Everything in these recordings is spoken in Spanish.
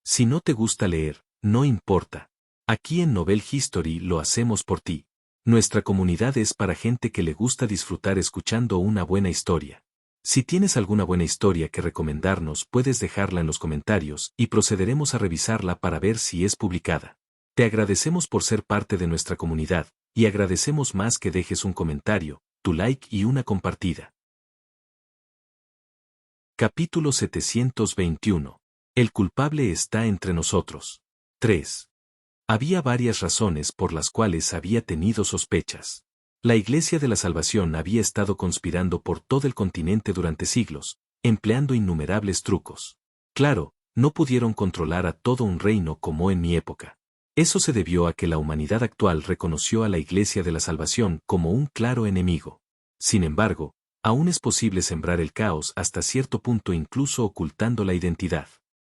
Si no te gusta leer, no importa. Aquí en Novel History lo hacemos por ti. Nuestra comunidad es para gente que le gusta disfrutar escuchando una buena historia. Si tienes alguna buena historia que recomendarnos, puedes dejarla en los comentarios y procederemos a revisarla para ver si es publicada. Te agradecemos por ser parte de nuestra comunidad, y agradecemos más que dejes un comentario, tu like y una compartida. Capítulo 721. El culpable está entre nosotros. 3. Había varias razones por las cuales había tenido sospechas. La Iglesia de la Salvación había estado conspirando por todo el continente durante siglos, empleando innumerables trucos. Claro, no pudieron controlar a todo un reino como en mi época. Eso se debió a que la humanidad actual reconoció a la Iglesia de la Salvación como un claro enemigo. Sin embargo, aún es posible sembrar el caos hasta cierto punto, incluso ocultando la identidad.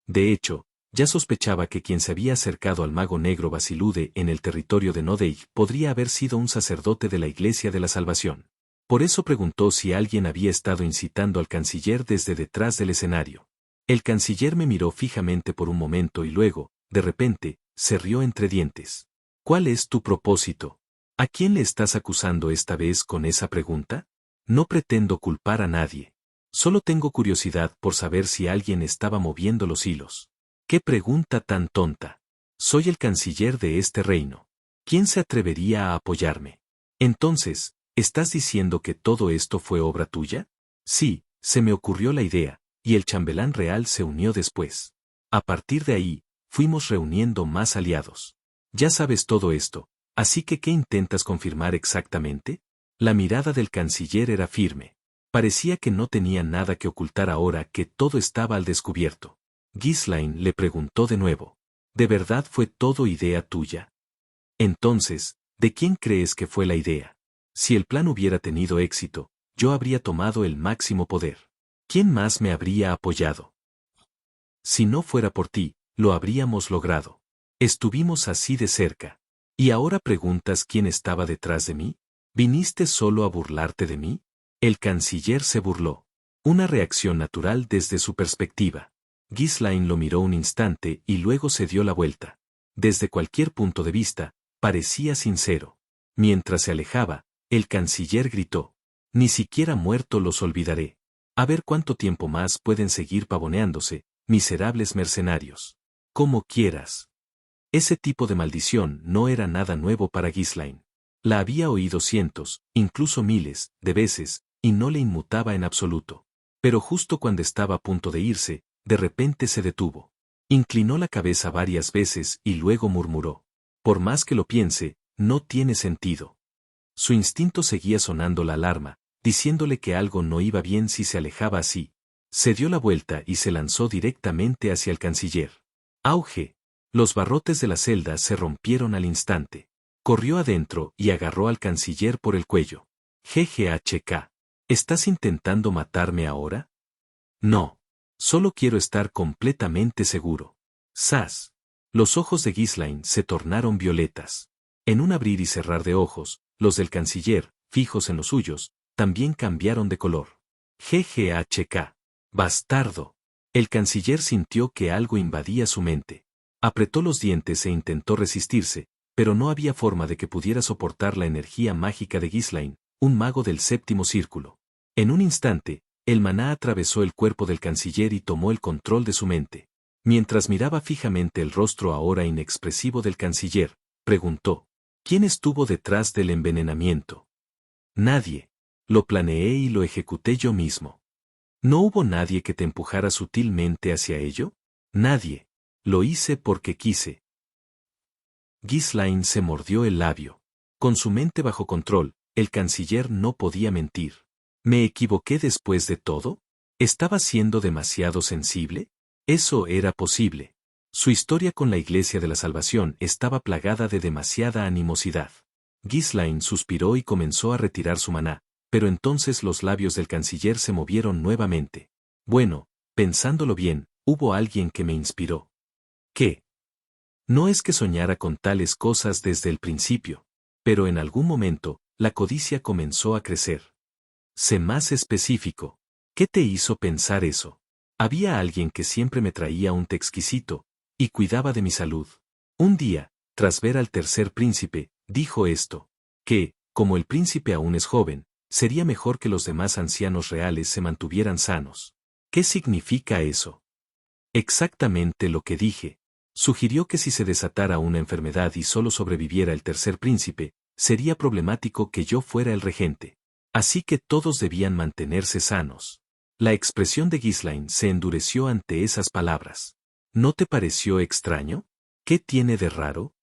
De hecho, ya sospechaba que quien se había acercado al mago negro Basilude en el territorio de Nodeig podría haber sido un sacerdote de la Iglesia de la Salvación. Por eso preguntó si alguien había estado incitando al canciller desde detrás del escenario. El canciller me miró fijamente por un momento y luego, de repente, se rió entre dientes. ¿Cuál es tu propósito? ¿A quién le estás acusando esta vez con esa pregunta? No pretendo culpar a nadie. Solo tengo curiosidad por saber si alguien estaba moviendo los hilos. ¡Qué pregunta tan tonta! Soy el canciller de este reino. ¿Quién se atrevería a apoyarme? Entonces, ¿estás diciendo que todo esto fue obra tuya? Sí, se me ocurrió la idea, y el chambelán real se unió después. A partir de ahí, fuimos reuniendo más aliados. Ya sabes todo esto, así que ¿qué intentas confirmar exactamente? La mirada del canciller era firme. Parecía que no tenía nada que ocultar ahora que todo estaba al descubierto. Ghislaine le preguntó de nuevo. ¿De verdad fue todo idea tuya? Entonces, ¿de quién crees que fue la idea? Si el plan hubiera tenido éxito, yo habría tomado el máximo poder. ¿Quién más me habría apoyado? Si no fuera por ti, lo habríamos logrado. Estuvimos así de cerca. ¿Y ahora preguntas quién estaba detrás de mí? ¿Viniste solo a burlarte de mí? El canciller se burló. Una reacción natural desde su perspectiva. Ghislaine lo miró un instante y luego se dio la vuelta. Desde cualquier punto de vista, parecía sincero. Mientras se alejaba, el canciller gritó. Ni siquiera muerto los olvidaré. A ver cuánto tiempo más pueden seguir pavoneándose, miserables mercenarios. Como quieras. Ese tipo de maldición no era nada nuevo para Ghislaine. La había oído cientos, incluso miles, de veces, y no le inmutaba en absoluto. Pero justo cuando estaba a punto de irse, de repente se detuvo. Inclinó la cabeza varias veces y luego murmuró. Por más que lo piense, no tiene sentido. Su instinto seguía sonando la alarma, diciéndole que algo no iba bien si se alejaba así. Se dio la vuelta y se lanzó directamente hacia el canciller. ¡Auge! Los barrotes de la celda se rompieron al instante. Corrió adentro y agarró al canciller por el cuello. GGHK. ¿Estás intentando matarme ahora? No. Solo quiero estar completamente seguro. ¡Zas! Los ojos de Ghislaine se tornaron violetas. En un abrir y cerrar de ojos, los del canciller, fijos en los suyos, también cambiaron de color. GGHK. ¡Bastardo! El canciller sintió que algo invadía su mente. Apretó los dientes e intentó resistirse, pero no había forma de que pudiera soportar la energía mágica de Ghislaine, un mago del séptimo círculo. En un instante, el maná atravesó el cuerpo del canciller y tomó el control de su mente. Mientras miraba fijamente el rostro ahora inexpresivo del canciller, preguntó, ¿quién estuvo detrás del envenenamiento? Nadie. Lo planeé y lo ejecuté yo mismo. ¿No hubo nadie que te empujara sutilmente hacia ello? Nadie. Lo hice porque quise. Ghislaine se mordió el labio. Con su mente bajo control, el canciller no podía mentir. ¿Me equivoqué después de todo? ¿Estaba siendo demasiado sensible? Eso era posible. Su historia con la Iglesia de la Salvación estaba plagada de demasiada animosidad. Ghislaine suspiró y comenzó a retirar su maná, pero entonces los labios del canciller se movieron nuevamente. Bueno, pensándolo bien, hubo alguien que me inspiró. ¿Qué? No es que soñara con tales cosas desde el principio, pero en algún momento, la codicia comenzó a crecer. Sé más específico. ¿Qué te hizo pensar eso? Había alguien que siempre me traía un té exquisito, y cuidaba de mi salud. Un día, tras ver al tercer príncipe, dijo esto, que, como el príncipe aún es joven, sería mejor que los demás ancianos reales se mantuvieran sanos. ¿Qué significa eso? Exactamente lo que dije. Sugirió que si se desatara una enfermedad y solo sobreviviera el tercer príncipe, sería problemático que yo fuera el regente. Así que todos debían mantenerse sanos. La expresión de Ghislaine se endureció ante esas palabras. ¿No te pareció extraño? ¿Qué tiene de raro?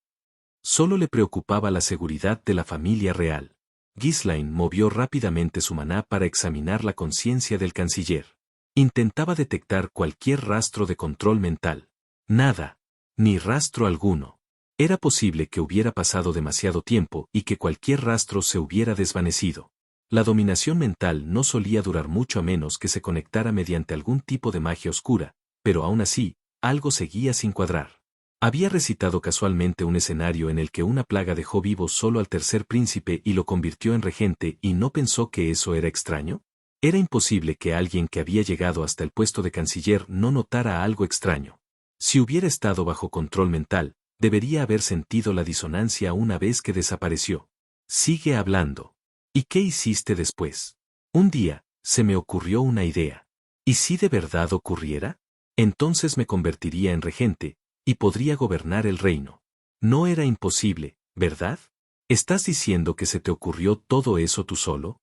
Solo le preocupaba la seguridad de la familia real. Ghislaine movió rápidamente su maná para examinar la conciencia del canciller. Intentaba detectar cualquier rastro de control mental. Nada. Ni rastro alguno. Era posible que hubiera pasado demasiado tiempo y que cualquier rastro se hubiera desvanecido. La dominación mental no solía durar mucho a menos que se conectara mediante algún tipo de magia oscura, pero aún así, algo seguía sin cuadrar. Había recitado casualmente un escenario en el que una plaga dejó vivo solo al tercer príncipe y lo convirtió en regente y no pensó que eso era extraño. Era imposible que alguien que había llegado hasta el puesto de canciller no notara algo extraño. Si hubiera estado bajo control mental, debería haber sentido la disonancia una vez que desapareció. Sigue hablando. ¿Y qué hiciste después? Un día, se me ocurrió una idea. ¿Y si de verdad ocurriera? Entonces me convertiría en regente, y podría gobernar el reino. No era imposible, ¿verdad? ¿Estás diciendo que se te ocurrió todo eso tú solo?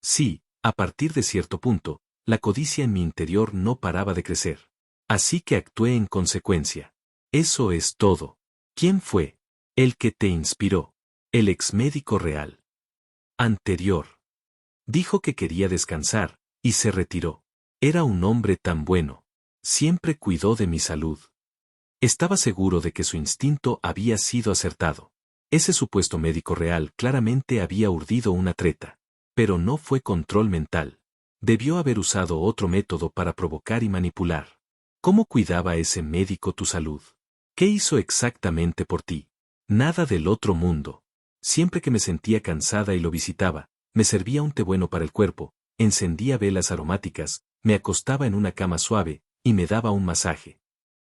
Sí, a partir de cierto punto, la codicia en mi interior no paraba de crecer. Así que actué en consecuencia. Eso es todo. ¿Quién fue? El que te inspiró. El ex médico real. Anterior. Dijo que quería descansar, y se retiró. Era un hombre tan bueno. Siempre cuidó de mi salud. Estaba seguro de que su instinto había sido acertado. Ese supuesto médico real claramente había urdido una treta. Pero no fue control mental. Debió haber usado otro método para provocar y manipular. ¿Cómo cuidaba ese médico tu salud? ¿Qué hizo exactamente por ti? Nada del otro mundo. Siempre que me sentía cansada y lo visitaba, me servía un té bueno para el cuerpo, encendía velas aromáticas, me acostaba en una cama suave, y me daba un masaje.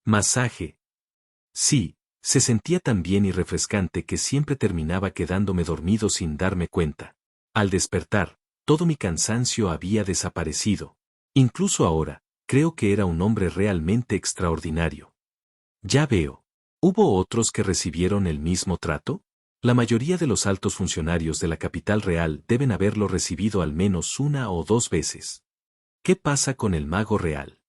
¿Masaje? Sí, se sentía tan bien y refrescante que siempre terminaba quedándome dormido sin darme cuenta. Al despertar, todo mi cansancio había desaparecido. Incluso ahora, creo que era un hombre realmente extraordinario. Ya veo. ¿Hubo otros que recibieron el mismo trato? La mayoría de los altos funcionarios de la capital real deben haberlo recibido al menos una o dos veces. ¿Qué pasa con el mago real?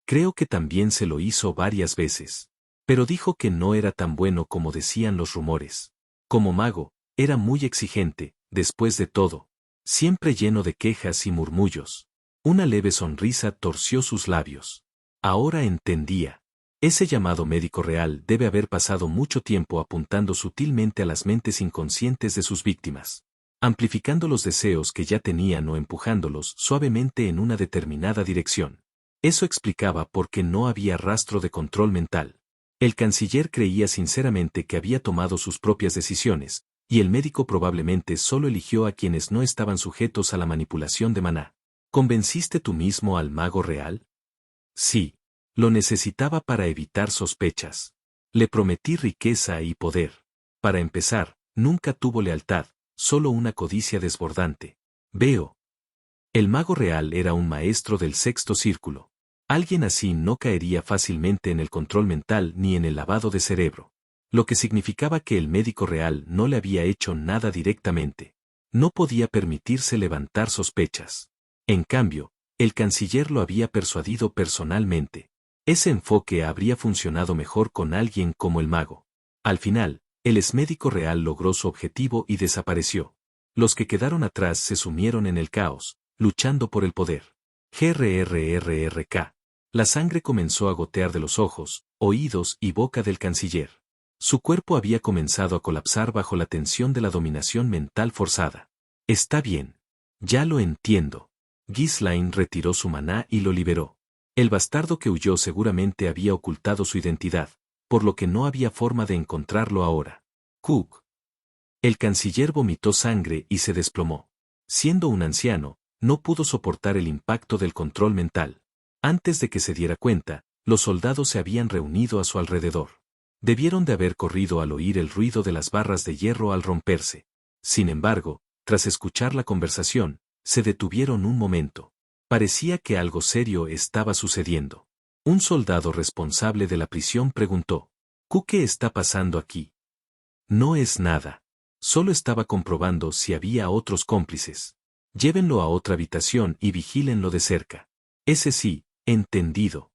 Creo que también se lo hizo varias veces. Pero dijo que no era tan bueno como decían los rumores. Como mago, era muy exigente, después de todo. Siempre lleno de quejas y murmullos. Una leve sonrisa torció sus labios. Ahora entendía. Ese llamado médico real debe haber pasado mucho tiempo apuntando sutilmente a las mentes inconscientes de sus víctimas, amplificando los deseos que ya tenían o empujándolos suavemente en una determinada dirección. Eso explicaba por qué no había rastro de control mental. El canciller creía sinceramente que había tomado sus propias decisiones, y el médico probablemente solo eligió a quienes no estaban sujetos a la manipulación de maná. ¿Convenciste tú mismo al mago real? Sí. Lo necesitaba para evitar sospechas. Le prometí riqueza y poder. Para empezar, nunca tuvo lealtad, solo una codicia desbordante. Veo. El mago real era un maestro del sexto círculo. Alguien así no caería fácilmente en el control mental ni en el lavado de cerebro. Lo que significaba que el médico real no le había hecho nada directamente. No podía permitirse levantar sospechas. En cambio, el canciller lo había persuadido personalmente. Ese enfoque habría funcionado mejor con alguien como el mago. Al final, el exmédico real logró su objetivo y desapareció. Los que quedaron atrás se sumieron en el caos, luchando por el poder. GRRRRK. La sangre comenzó a gotear de los ojos, oídos y boca del canciller. Su cuerpo había comenzado a colapsar bajo la tensión de la dominación mental forzada. Está bien. Ya lo entiendo. Ghislaine retiró su maná y lo liberó. El bastardo que huyó seguramente había ocultado su identidad, por lo que no había forma de encontrarlo ahora. Cook. El canciller vomitó sangre y se desplomó. Siendo un anciano, no pudo soportar el impacto del control mental. Antes de que se diera cuenta, los soldados se habían reunido a su alrededor. Debieron de haber corrido al oír el ruido de las barras de hierro al romperse. Sin embargo, tras escuchar la conversación, se detuvieron un momento. Parecía que algo serio estaba sucediendo. Un soldado responsable de la prisión preguntó: ¿Qué está pasando aquí? No es nada. Solo estaba comprobando si había otros cómplices. Llévenlo a otra habitación y vigílenlo de cerca. Ese sí, entendido.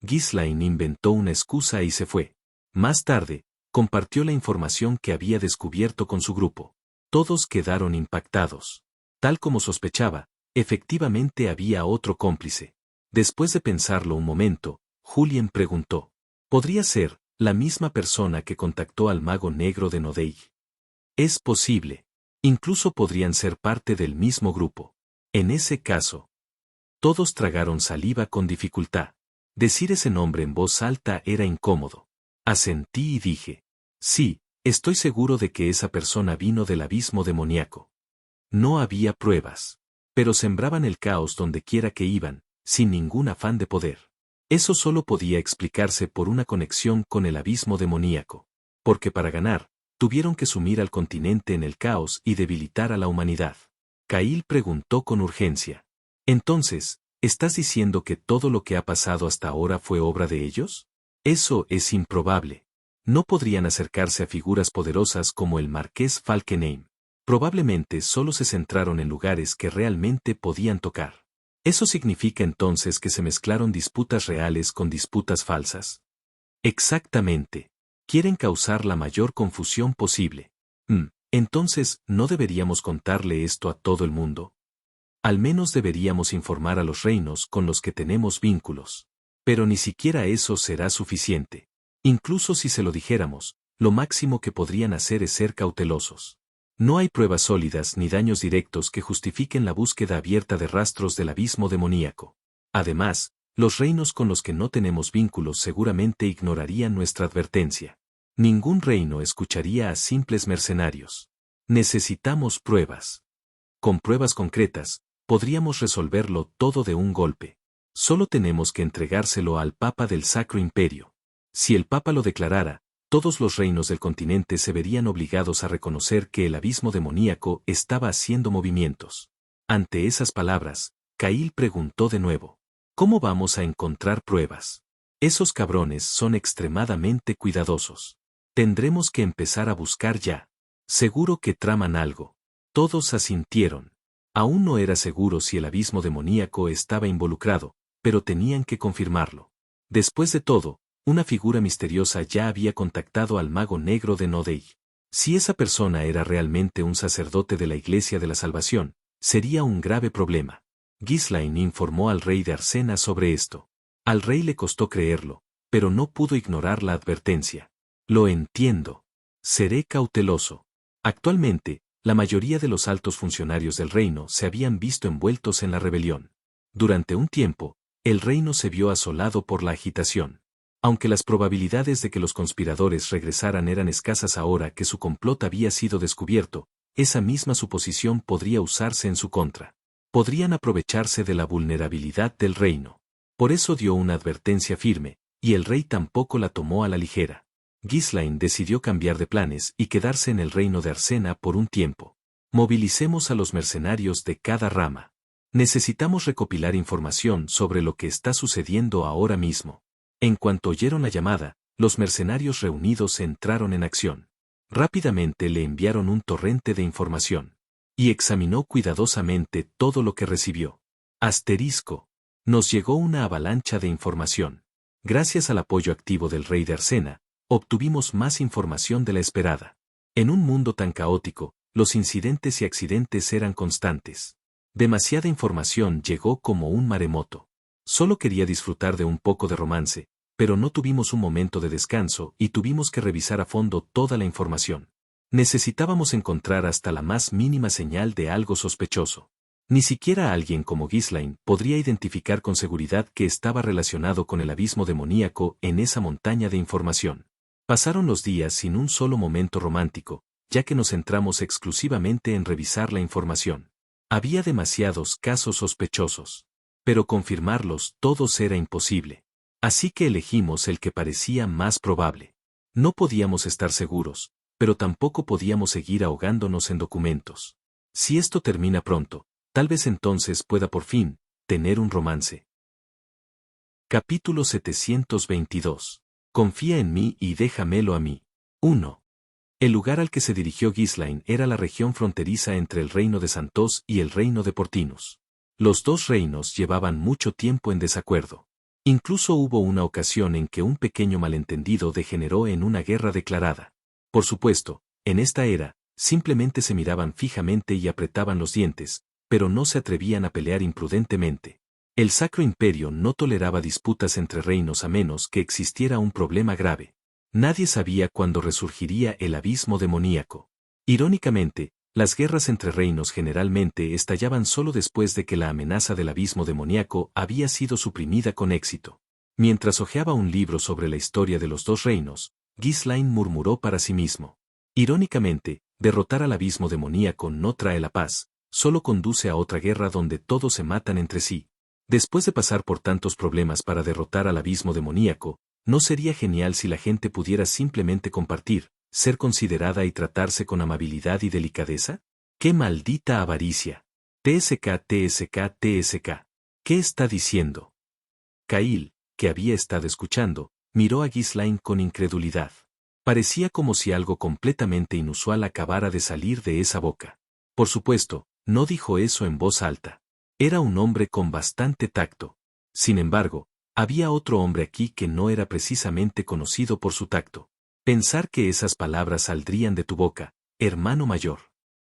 Ghislaine inventó una excusa y se fue. Más tarde, compartió la información que había descubierto con su grupo. Todos quedaron impactados. Tal como sospechaba, efectivamente había otro cómplice. Después de pensarlo un momento, Julien preguntó: ¿podría ser la misma persona que contactó al mago negro de Nodei? Es posible. Incluso podrían ser parte del mismo grupo. En ese caso, todos tragaron saliva con dificultad. Decir ese nombre en voz alta era incómodo. Asentí y dije: sí, estoy seguro de que esa persona vino del abismo demoníaco. No había pruebas, pero sembraban el caos donde quiera que iban, sin ningún afán de poder. Eso solo podía explicarse por una conexión con el abismo demoníaco. Porque para ganar, tuvieron que sumir al continente en el caos y debilitar a la humanidad. Cahill preguntó con urgencia: entonces, ¿estás diciendo que todo lo que ha pasado hasta ahora fue obra de ellos? Eso es improbable. No podrían acercarse a figuras poderosas como el Marqués Falkenhayn. Probablemente solo se centraron en lugares que realmente podían tocar. ¿Eso significa entonces que se mezclaron disputas reales con disputas falsas? Exactamente. Quieren causar la mayor confusión posible. Entonces, ¿no deberíamos contarle esto a todo el mundo? Al menos deberíamos informar a los reinos con los que tenemos vínculos. Pero ni siquiera eso será suficiente. Incluso si se lo dijéramos, lo máximo que podrían hacer es ser cautelosos. No hay pruebas sólidas ni daños directos que justifiquen la búsqueda abierta de rastros del abismo demoníaco. Además, los reinos con los que no tenemos vínculos seguramente ignorarían nuestra advertencia. Ningún reino escucharía a simples mercenarios. Necesitamos pruebas. Con pruebas concretas, podríamos resolverlo todo de un golpe. Solo tenemos que entregárselo al Papa del Sacro Imperio. Si el Papa lo declarara, todos los reinos del continente se verían obligados a reconocer que el abismo demoníaco estaba haciendo movimientos. Ante esas palabras, Cahill preguntó de nuevo: ¿cómo vamos a encontrar pruebas? Esos cabrones son extremadamente cuidadosos. Tendremos que empezar a buscar ya. Seguro que traman algo. Todos asintieron. Aún no era seguro si el abismo demoníaco estaba involucrado, pero tenían que confirmarlo. Después de todo, una figura misteriosa ya había contactado al mago negro de Nodei. Si esa persona era realmente un sacerdote de la Iglesia de la Salvación, sería un grave problema. Ghislaine informó al rey de Arsena sobre esto. Al rey le costó creerlo, pero no pudo ignorar la advertencia. Lo entiendo. Seré cauteloso. Actualmente, la mayoría de los altos funcionarios del reino se habían visto envueltos en la rebelión. Durante un tiempo, el reino se vio asolado por la agitación. Aunque las probabilidades de que los conspiradores regresaran eran escasas ahora que su complot había sido descubierto, esa misma suposición podría usarse en su contra. Podrían aprovecharse de la vulnerabilidad del reino. Por eso dio una advertencia firme, y el rey tampoco la tomó a la ligera. Ghislaine decidió cambiar de planes y quedarse en el reino de Arsena por un tiempo. Movilicemos a los mercenarios de cada rama. Necesitamos recopilar información sobre lo que está sucediendo ahora mismo. En cuanto oyeron la llamada, los mercenarios reunidos entraron en acción. Rápidamente le enviaron un torrente de información. Y examinó cuidadosamente todo lo que recibió. Asterisco. Nos llegó una avalancha de información. Gracias al apoyo activo del rey de Arsena, obtuvimos más información de la esperada. En un mundo tan caótico, los incidentes y accidentes eran constantes. Demasiada información llegó como un maremoto. Solo quería disfrutar de un poco de romance, pero no tuvimos un momento de descanso y tuvimos que revisar a fondo toda la información. Necesitábamos encontrar hasta la más mínima señal de algo sospechoso. Ni siquiera alguien como Ghislaine podría identificar con seguridad que estaba relacionado con el abismo demoníaco en esa montaña de información. Pasaron los días sin un solo momento romántico, ya que nos centramos exclusivamente en revisar la información. Había demasiados casos sospechosos. Pero confirmarlos todos era imposible. Así que elegimos el que parecía más probable. No podíamos estar seguros, pero tampoco podíamos seguir ahogándonos en documentos. Si esto termina pronto, tal vez entonces pueda por fin tener un romance. Capítulo 722. Confía en mí y déjamelo a mí. 1. El lugar al que se dirigió Ghislaine era la región fronteriza entre el reino de Santos y el reino de Portinus. Los dos reinos llevaban mucho tiempo en desacuerdo. Incluso hubo una ocasión en que un pequeño malentendido degeneró en una guerra declarada. Por supuesto, en esta era, simplemente se miraban fijamente y apretaban los dientes, pero no se atrevían a pelear imprudentemente. El Sacro Imperio no toleraba disputas entre reinos a menos que existiera un problema grave. Nadie sabía cuándo resurgiría el abismo demoníaco. Irónicamente, las guerras entre reinos generalmente estallaban solo después de que la amenaza del abismo demoníaco había sido suprimida con éxito. Mientras hojeaba un libro sobre la historia de los dos reinos, Ghislaine murmuró para sí mismo. Irónicamente, derrotar al abismo demoníaco no trae la paz, solo conduce a otra guerra donde todos se matan entre sí. Después de pasar por tantos problemas para derrotar al abismo demoníaco, ¿no sería genial si la gente pudiera simplemente compartir, ser considerada y tratarse con amabilidad y delicadeza? ¡Qué maldita avaricia! TSK, TSK, TSK. ¿Qué está diciendo? Cahill, que había estado escuchando, miró a Ghislaine con incredulidad. Parecía como si algo completamente inusual acabara de salir de esa boca. Por supuesto, no dijo eso en voz alta. Era un hombre con bastante tacto. Sin embargo, había otro hombre aquí que no era precisamente conocido por su tacto. Pensar que esas palabras saldrían de tu boca, hermano mayor.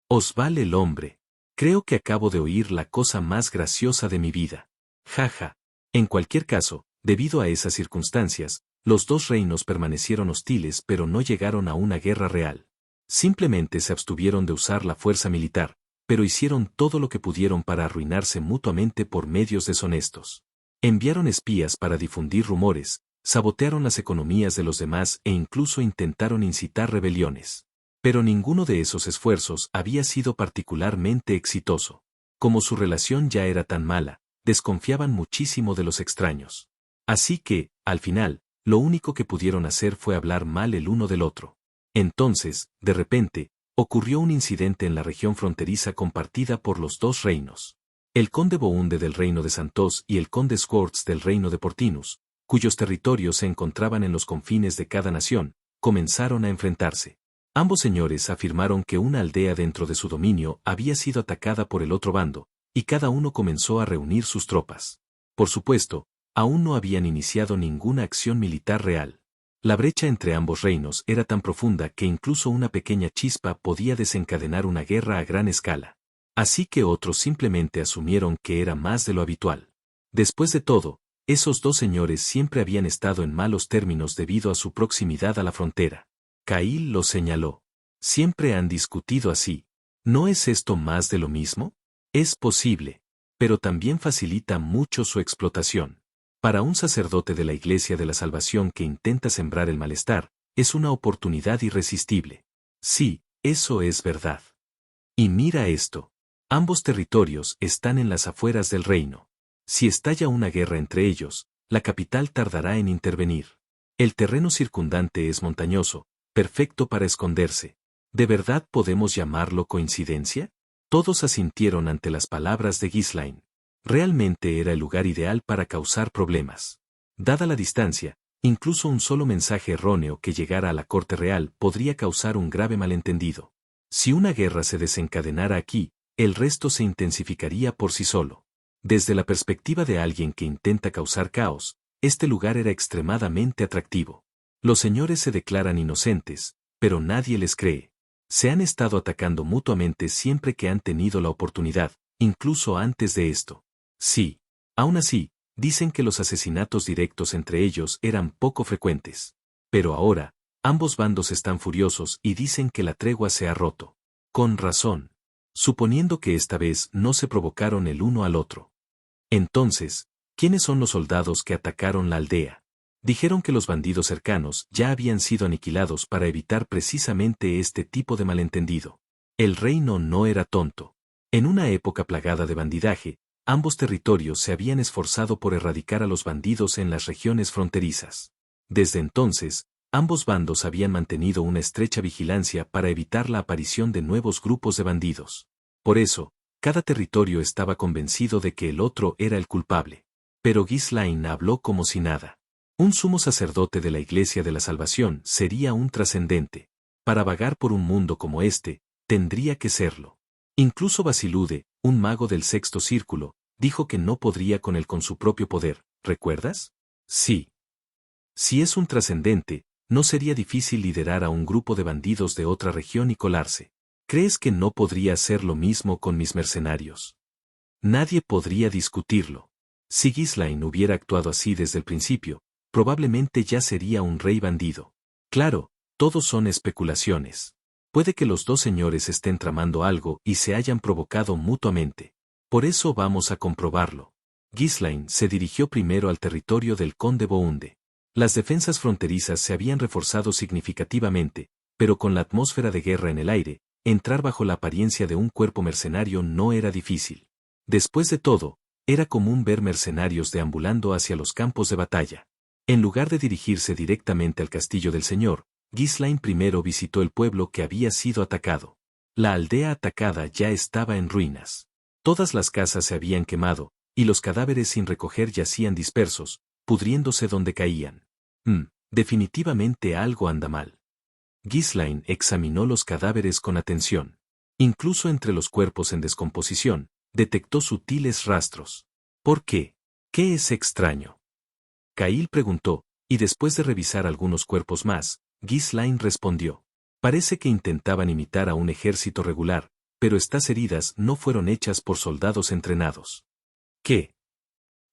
Os vale el hombre. Creo que acabo de oír la cosa más graciosa de mi vida. Jaja. En cualquier caso, debido a esas circunstancias, los dos reinos permanecieron hostiles pero no llegaron a una guerra real. Simplemente se abstuvieron de usar la fuerza militar, pero hicieron todo lo que pudieron para arruinarse mutuamente por medios deshonestos. Enviaron espías para difundir rumores, sabotearon las economías de los demás e incluso intentaron incitar rebeliones. Pero ninguno de esos esfuerzos había sido particularmente exitoso. Como su relación ya era tan mala, desconfiaban muchísimo de los extraños. Así que, al final, lo único que pudieron hacer fue hablar mal el uno del otro. Entonces, de repente, ocurrió un incidente en la región fronteriza compartida por los dos reinos. El conde Bounde del reino de Santos y el conde Squartz del reino de Portinus, cuyos territorios se encontraban en los confines de cada nación, comenzaron a enfrentarse. Ambos señores afirmaron que una aldea dentro de su dominio había sido atacada por el otro bando, y cada uno comenzó a reunir sus tropas. Por supuesto, aún no habían iniciado ninguna acción militar real. La brecha entre ambos reinos era tan profunda que incluso una pequeña chispa podía desencadenar una guerra a gran escala. Así que otros simplemente asumieron que era más de lo habitual. Después de todo, esos dos señores siempre habían estado en malos términos debido a su proximidad a la frontera. Cahill lo señaló. Siempre han discutido así. ¿No es esto más de lo mismo? Es posible, pero también facilita mucho su explotación. Para un sacerdote de la Iglesia de la Salvación que intenta sembrar el malestar, es una oportunidad irresistible. Sí, eso es verdad. Y mira esto. Ambos territorios están en las afueras del reino. Si estalla una guerra entre ellos, la capital tardará en intervenir. El terreno circundante es montañoso, perfecto para esconderse. ¿De verdad podemos llamarlo coincidencia? Todos asintieron ante las palabras de Ghislaine. Realmente era el lugar ideal para causar problemas. Dada la distancia, incluso un solo mensaje erróneo que llegara a la corte real podría causar un grave malentendido. Si una guerra se desencadenara aquí, el resto se intensificaría por sí solo. Desde la perspectiva de alguien que intenta causar caos, este lugar era extremadamente atractivo. Los señores se declaran inocentes, pero nadie les cree. Se han estado atacando mutuamente siempre que han tenido la oportunidad, incluso antes de esto. Sí. Aún así, dicen que los asesinatos directos entre ellos eran poco frecuentes. Pero ahora, ambos bandos están furiosos y dicen que la tregua se ha roto. Con razón. Suponiendo que esta vez no se provocaron el uno al otro. Entonces, ¿quiénes son los soldados que atacaron la aldea? Dijeron que los bandidos cercanos ya habían sido aniquilados para evitar precisamente este tipo de malentendido. El reino no era tonto. En una época plagada de bandidaje, ambos territorios se habían esforzado por erradicar a los bandidos en las regiones fronterizas. Desde entonces, ambos bandos habían mantenido una estrecha vigilancia para evitar la aparición de nuevos grupos de bandidos. Por eso, cada territorio estaba convencido de que el otro era el culpable. Pero Ghislaine habló como si nada. Un sumo sacerdote de la Iglesia de la Salvación sería un trascendente. Para vagar por un mundo como este, tendría que serlo. Incluso Basilude, un mago del sexto círculo, dijo que no podría con su propio poder, ¿recuerdas? Sí. Si es un trascendente, no sería difícil liderar a un grupo de bandidos de otra región y colarse. ¿Crees que no podría hacer lo mismo con mis mercenarios? Nadie podría discutirlo. Si Ghislaine hubiera actuado así desde el principio, probablemente ya sería un rey bandido. Claro, todos son especulaciones. Puede que los dos señores estén tramando algo y se hayan provocado mutuamente. Por eso vamos a comprobarlo. Ghislaine se dirigió primero al territorio del conde Bounde. Las defensas fronterizas se habían reforzado significativamente, pero con la atmósfera de guerra en el aire, entrar bajo la apariencia de un cuerpo mercenario no era difícil. Después de todo, era común ver mercenarios deambulando hacia los campos de batalla. En lugar de dirigirse directamente al castillo del señor, Ghislaine primero visitó el pueblo que había sido atacado. La aldea atacada ya estaba en ruinas. Todas las casas se habían quemado, y los cadáveres sin recoger yacían dispersos, pudriéndose donde caían. Definitivamente algo anda mal. Ghislaine examinó los cadáveres con atención. Incluso entre los cuerpos en descomposición, detectó sutiles rastros. ¿Por qué? ¿Qué es extraño? Cahill preguntó, y después de revisar algunos cuerpos más, Ghislaine respondió. Parece que intentaban imitar a un ejército regular, pero estas heridas no fueron hechas por soldados entrenados. ¿Qué?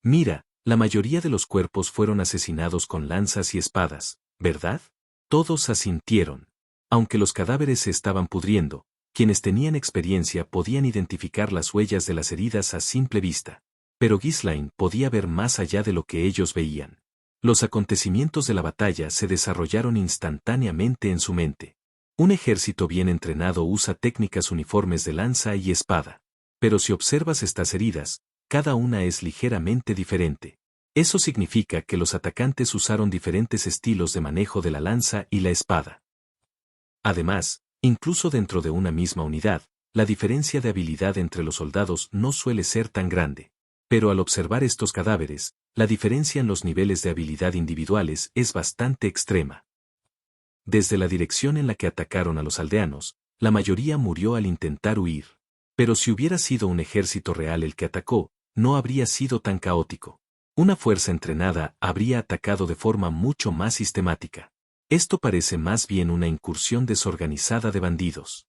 Mira, la mayoría de los cuerpos fueron asesinados con lanzas y espadas, ¿verdad? Todos asintieron. Aunque los cadáveres se estaban pudriendo, quienes tenían experiencia podían identificar las huellas de las heridas a simple vista. Pero Ghislaine podía ver más allá de lo que ellos veían. Los acontecimientos de la batalla se desarrollaron instantáneamente en su mente. Un ejército bien entrenado usa técnicas uniformes de lanza y espada. Pero si observas estas heridas, cada una es ligeramente diferente. Eso significa que los atacantes usaron diferentes estilos de manejo de la lanza y la espada. Además, incluso dentro de una misma unidad, la diferencia de habilidad entre los soldados no suele ser tan grande. Pero al observar estos cadáveres, la diferencia en los niveles de habilidad individuales es bastante extrema. Desde la dirección en la que atacaron a los aldeanos, la mayoría murió al intentar huir. Pero si hubiera sido un ejército real el que atacó, no habría sido tan caótico. Una fuerza entrenada habría atacado de forma mucho más sistemática. Esto parece más bien una incursión desorganizada de bandidos.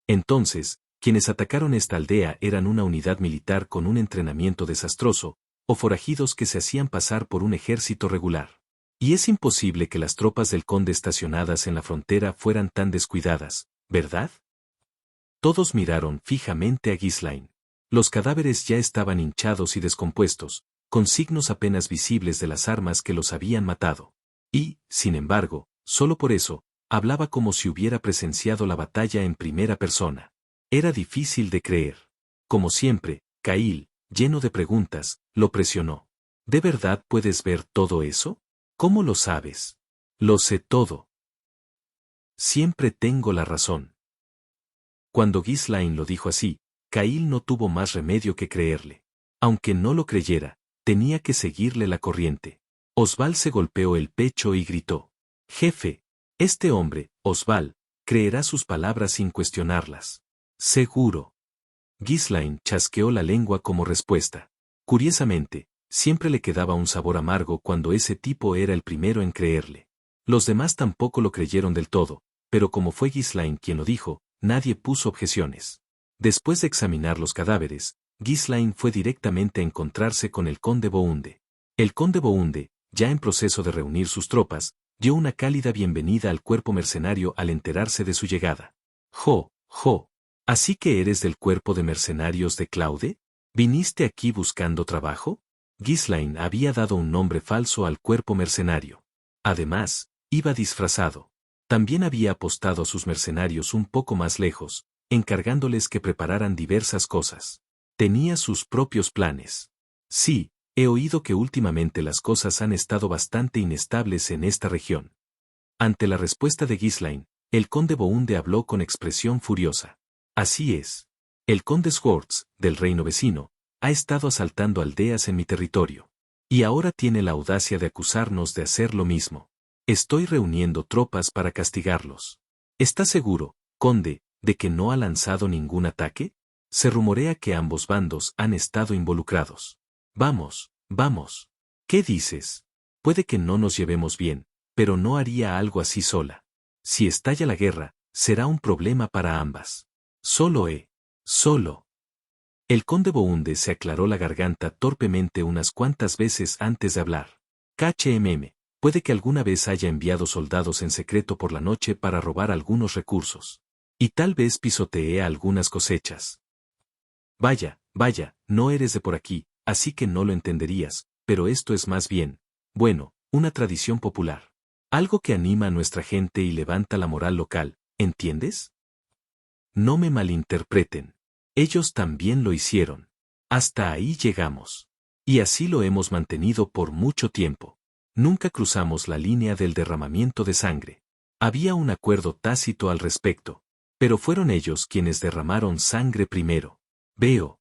Entonces, quienes atacaron esta aldea eran una unidad militar con un entrenamiento desastroso, o forajidos que se hacían pasar por un ejército regular. Y es imposible que las tropas del conde estacionadas en la frontera fueran tan descuidadas, ¿verdad? Todos miraron fijamente a Ghislaine. Los cadáveres ya estaban hinchados y descompuestos, con signos apenas visibles de las armas que los habían matado. Y, sin embargo, solo por eso, hablaba como si hubiera presenciado la batalla en primera persona. Era difícil de creer. Como siempre, Cahill, lleno de preguntas, lo presionó. ¿De verdad puedes ver todo eso? ¿Cómo lo sabes? Lo sé todo. Siempre tengo la razón. Cuando Ghislaine lo dijo así, Cahill no tuvo más remedio que creerle. Aunque no lo creyera, tenía que seguirle la corriente. Oswald se golpeó el pecho y gritó. Jefe, este hombre, Oswald, creerá sus palabras sin cuestionarlas. Seguro. Ghislaine chasqueó la lengua como respuesta. Curiosamente, siempre le quedaba un sabor amargo cuando ese tipo era el primero en creerle. Los demás tampoco lo creyeron del todo, pero como fue Ghislaine quien lo dijo, nadie puso objeciones. Después de examinar los cadáveres, Ghislaine fue directamente a encontrarse con el conde Bounde. El conde Bounde, ya en proceso de reunir sus tropas, dio una cálida bienvenida al cuerpo mercenario al enterarse de su llegada. Jo, ¿así que eres del cuerpo de mercenarios de Claude? ¿Viniste aquí buscando trabajo? Ghislaine había dado un nombre falso al cuerpo mercenario. Además, iba disfrazado. También había apostado a sus mercenarios un poco más lejos, encargándoles que prepararan diversas cosas. Tenía sus propios planes. Sí, he oído que últimamente las cosas han estado bastante inestables en esta región. Ante la respuesta de Ghislaine, el conde Bohunde habló con expresión furiosa. Así es. El conde Schwartz, del reino vecino, ha estado asaltando aldeas en mi territorio. Y ahora tiene la audacia de acusarnos de hacer lo mismo. Estoy reuniendo tropas para castigarlos. ¿Está seguro, conde, de que no ha lanzado ningún ataque? Se rumorea que ambos bandos han estado involucrados. Vamos, vamos. ¿Qué dices? Puede que no nos llevemos bien, pero no haría algo así sola. Si estalla la guerra, será un problema para ambas. Solo. El conde Bohunde se aclaró la garganta torpemente unas cuantas veces antes de hablar. KHMM, puede que alguna vez haya enviado soldados en secreto por la noche para robar algunos recursos. Y tal vez pisotee algunas cosechas. Vaya, no eres de por aquí, así que no lo entenderías, pero esto es más bien, bueno, una tradición popular. Algo que anima a nuestra gente y levanta la moral local, ¿entiendes? No me malinterpreten. Ellos también lo hicieron. Hasta ahí llegamos. Y así lo hemos mantenido por mucho tiempo. Nunca cruzamos la línea del derramamiento de sangre. Había un acuerdo tácito al respecto. Pero fueron ellos quienes derramaron sangre primero. Veo.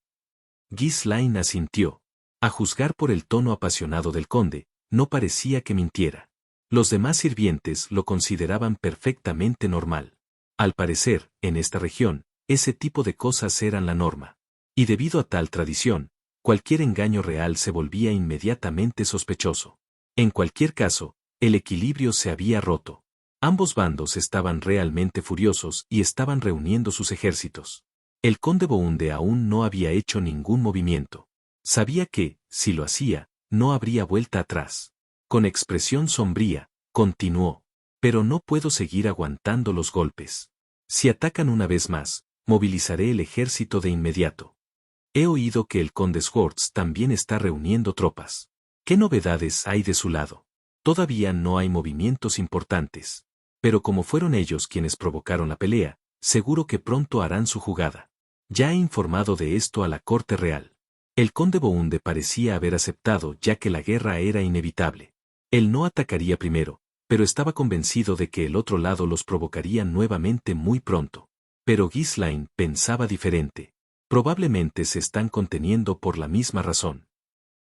Ghislaine asintió. A juzgar por el tono apasionado del conde, no parecía que mintiera. Los demás sirvientes lo consideraban perfectamente normal. Al parecer, en esta región, ese tipo de cosas eran la norma. Y debido a tal tradición, cualquier engaño real se volvía inmediatamente sospechoso. En cualquier caso, el equilibrio se había roto. Ambos bandos estaban realmente furiosos y estaban reuniendo sus ejércitos. El conde Bohunde aún no había hecho ningún movimiento. Sabía que, si lo hacía, no habría vuelta atrás. Con expresión sombría, continuó. Pero no puedo seguir aguantando los golpes. Si atacan una vez más, movilizaré el ejército de inmediato. He oído que el conde Schwartz también está reuniendo tropas. ¿Qué novedades hay de su lado? Todavía no hay movimientos importantes. Pero como fueron ellos quienes provocaron la pelea, seguro que pronto harán su jugada. Ya he informado de esto a la corte real. El conde Bohunde parecía haber aceptado ya que la guerra era inevitable. Él no atacaría primero, pero estaba convencido de que el otro lado los provocaría nuevamente muy pronto. Pero Ghislaine pensaba diferente. Probablemente se están conteniendo por la misma razón.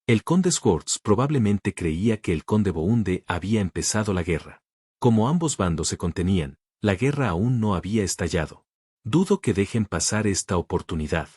El conde Schwartz probablemente creía que el conde Bohunde había empezado la guerra. Como ambos bandos se contenían, la guerra aún no había estallado. Dudo que dejen pasar esta oportunidad.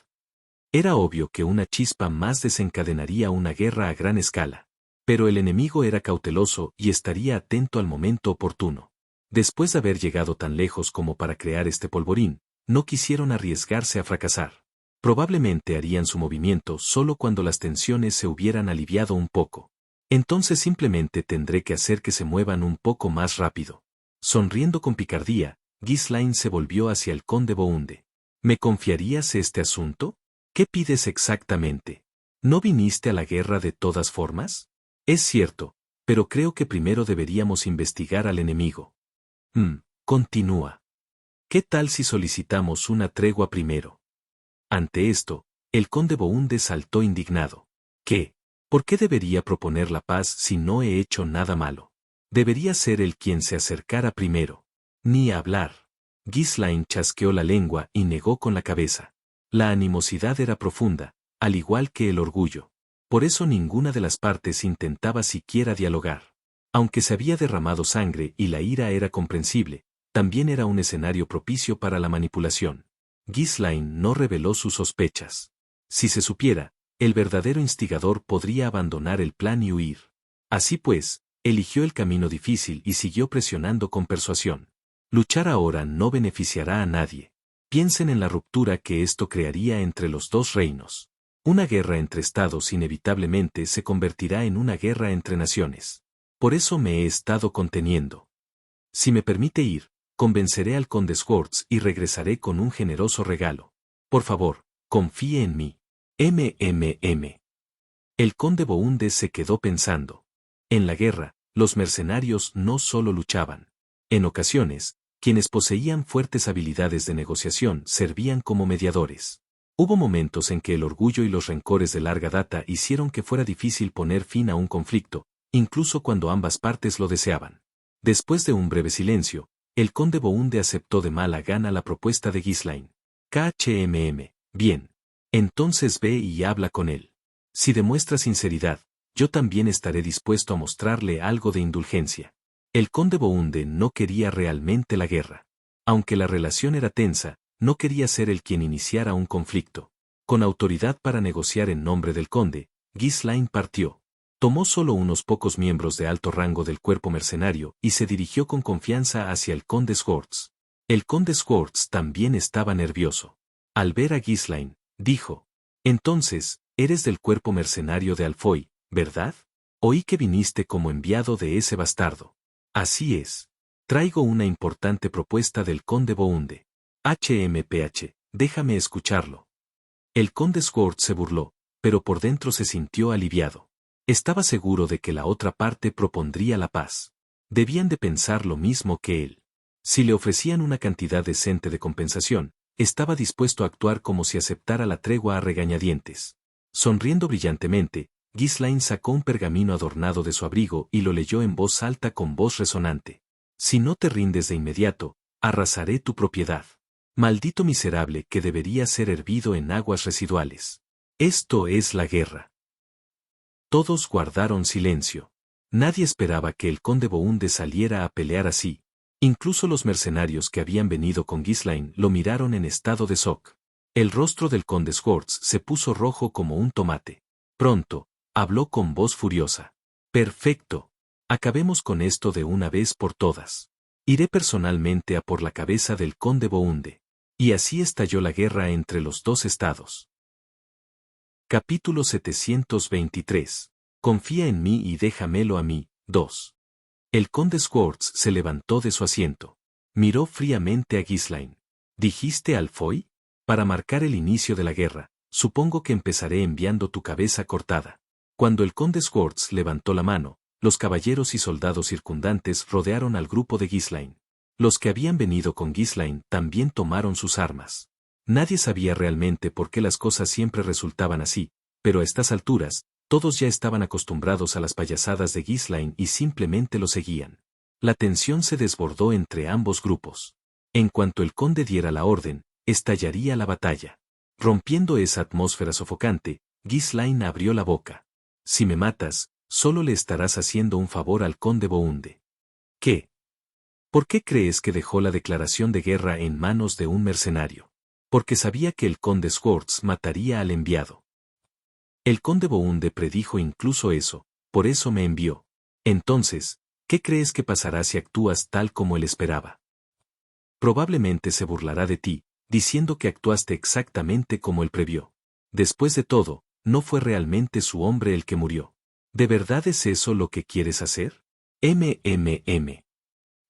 Era obvio que una chispa más desencadenaría una guerra a gran escala. Pero el enemigo era cauteloso y estaría atento al momento oportuno. Después de haber llegado tan lejos como para crear este polvorín, no quisieron arriesgarse a fracasar. Probablemente harían su movimiento solo cuando las tensiones se hubieran aliviado un poco. Entonces simplemente tendré que hacer que se muevan un poco más rápido. Sonriendo con picardía, Ghislaine se volvió hacia el conde Bohunde. ¿Me confiarías este asunto? ¿Qué pides exactamente? ¿No viniste a la guerra de todas formas? Es cierto, pero creo que primero deberíamos investigar al enemigo. Continúa. ¿Qué tal si solicitamos una tregua primero? Ante esto, el conde Bohunde saltó indignado. ¿Qué? ¿Por qué debería proponer la paz si no he hecho nada malo? Debería ser él quien se acercara primero. Ni hablar. Ghislaine chasqueó la lengua y negó con la cabeza. La animosidad era profunda, al igual que el orgullo. Por eso ninguna de las partes intentaba siquiera dialogar. Aunque se había derramado sangre y la ira era comprensible, también era un escenario propicio para la manipulación. Ghislaine no reveló sus sospechas. Si se supiera, el verdadero instigador podría abandonar el plan y huir. Así pues, eligió el camino difícil y siguió presionando con persuasión. Luchar ahora no beneficiará a nadie. Piensen en la ruptura que esto crearía entre los dos reinos. Una guerra entre estados inevitablemente se convertirá en una guerra entre naciones. Por eso me he estado conteniendo. Si me permite ir, convenceré al conde Schwartz y regresaré con un generoso regalo. Por favor, confíe en mí. El conde Bohunde se quedó pensando. En la guerra, los mercenarios no solo luchaban. En ocasiones, quienes poseían fuertes habilidades de negociación servían como mediadores. Hubo momentos en que el orgullo y los rencores de larga data hicieron que fuera difícil poner fin a un conflicto, incluso cuando ambas partes lo deseaban. Después de un breve silencio, el conde Bounde aceptó de mala gana la propuesta de Ghislaine. Bien. Entonces ve y habla con él. Si demuestra sinceridad, yo también estaré dispuesto a mostrarle algo de indulgencia. El conde Bounde no quería realmente la guerra. Aunque la relación era tensa, no quería ser el quien iniciara un conflicto. Con autoridad para negociar en nombre del conde, Ghislaine partió. Tomó solo unos pocos miembros de alto rango del cuerpo mercenario y se dirigió con confianza hacia el conde Swords. El conde Swords también estaba nervioso. Al ver a Ghislaine, dijo: «Entonces, eres del cuerpo mercenario de Alfoy, ¿verdad? Oí que viniste como enviado de ese bastardo». «Así es. Traigo una importante propuesta del conde Bounde». Déjame escucharlo. El conde Swords se burló, pero por dentro se sintió aliviado. Estaba seguro de que la otra parte propondría la paz. Debían de pensar lo mismo que él. Si le ofrecían una cantidad decente de compensación, estaba dispuesto a actuar como si aceptara la tregua a regañadientes. Sonriendo brillantemente, Ghislaine sacó un pergamino adornado de su abrigo y lo leyó en voz alta con voz resonante. «Si no te rindes de inmediato, arrasaré tu propiedad. Maldito miserable que debería ser hervido en aguas residuales. Esto es la guerra». Todos guardaron silencio. Nadie esperaba que el conde Bounde saliera a pelear así. Incluso los mercenarios que habían venido con Ghislaine lo miraron en estado de shock. El rostro del conde Swords se puso rojo como un tomate. Pronto, habló con voz furiosa. «Perfecto. Acabemos con esto de una vez por todas. Iré personalmente a por la cabeza del conde Bounde». Y así estalló la guerra entre los dos estados. Capítulo 723. Confía en mí y déjamelo a mí. 2. El conde Swords se levantó de su asiento. Miró fríamente a Ghislaine. «¿Dijiste Alfoy? Para marcar el inicio de la guerra, supongo que empezaré enviando tu cabeza cortada». Cuando el conde Swords levantó la mano, los caballeros y soldados circundantes rodearon al grupo de Ghislaine. Los que habían venido con Ghislaine también tomaron sus armas. Nadie sabía realmente por qué las cosas siempre resultaban así, pero a estas alturas, todos ya estaban acostumbrados a las payasadas de Ghislaine y simplemente lo seguían. La tensión se desbordó entre ambos grupos. En cuanto el conde diera la orden, estallaría la batalla. Rompiendo esa atmósfera sofocante, Ghislaine abrió la boca. «Si me matas, solo le estarás haciendo un favor al conde Bounde». «¿Qué? ¿Por qué crees que dejó la declaración de guerra en manos de un mercenario?» «Porque sabía que el conde Swords mataría al enviado. El conde Bounde predijo incluso eso, por eso me envió. Entonces, ¿qué crees que pasará si actúas tal como él esperaba? Probablemente se burlará de ti, diciendo que actuaste exactamente como él previó. Después de todo, no fue realmente su hombre el que murió. ¿De verdad es eso lo que quieres hacer?»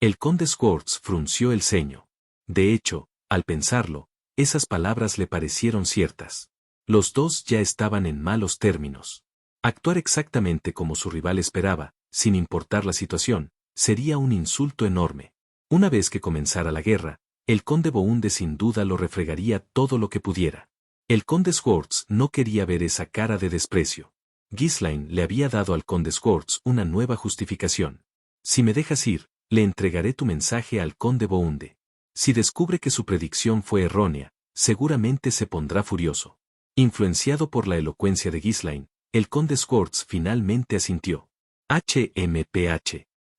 El conde Swords frunció el ceño. De hecho, al pensarlo, esas palabras le parecieron ciertas. Los dos ya estaban en malos términos. Actuar exactamente como su rival esperaba, sin importar la situación, sería un insulto enorme. Una vez que comenzara la guerra, el conde Bounde sin duda lo refregaría todo lo que pudiera. El conde Swords no quería ver esa cara de desprecio. Ghislaine le había dado al conde Swords una nueva justificación. «Si me dejas ir, le entregaré tu mensaje al conde Bounde. Si descubre que su predicción fue errónea, seguramente se pondrá furioso». Influenciado por la elocuencia de Ghislaine, el conde Swords finalmente asintió.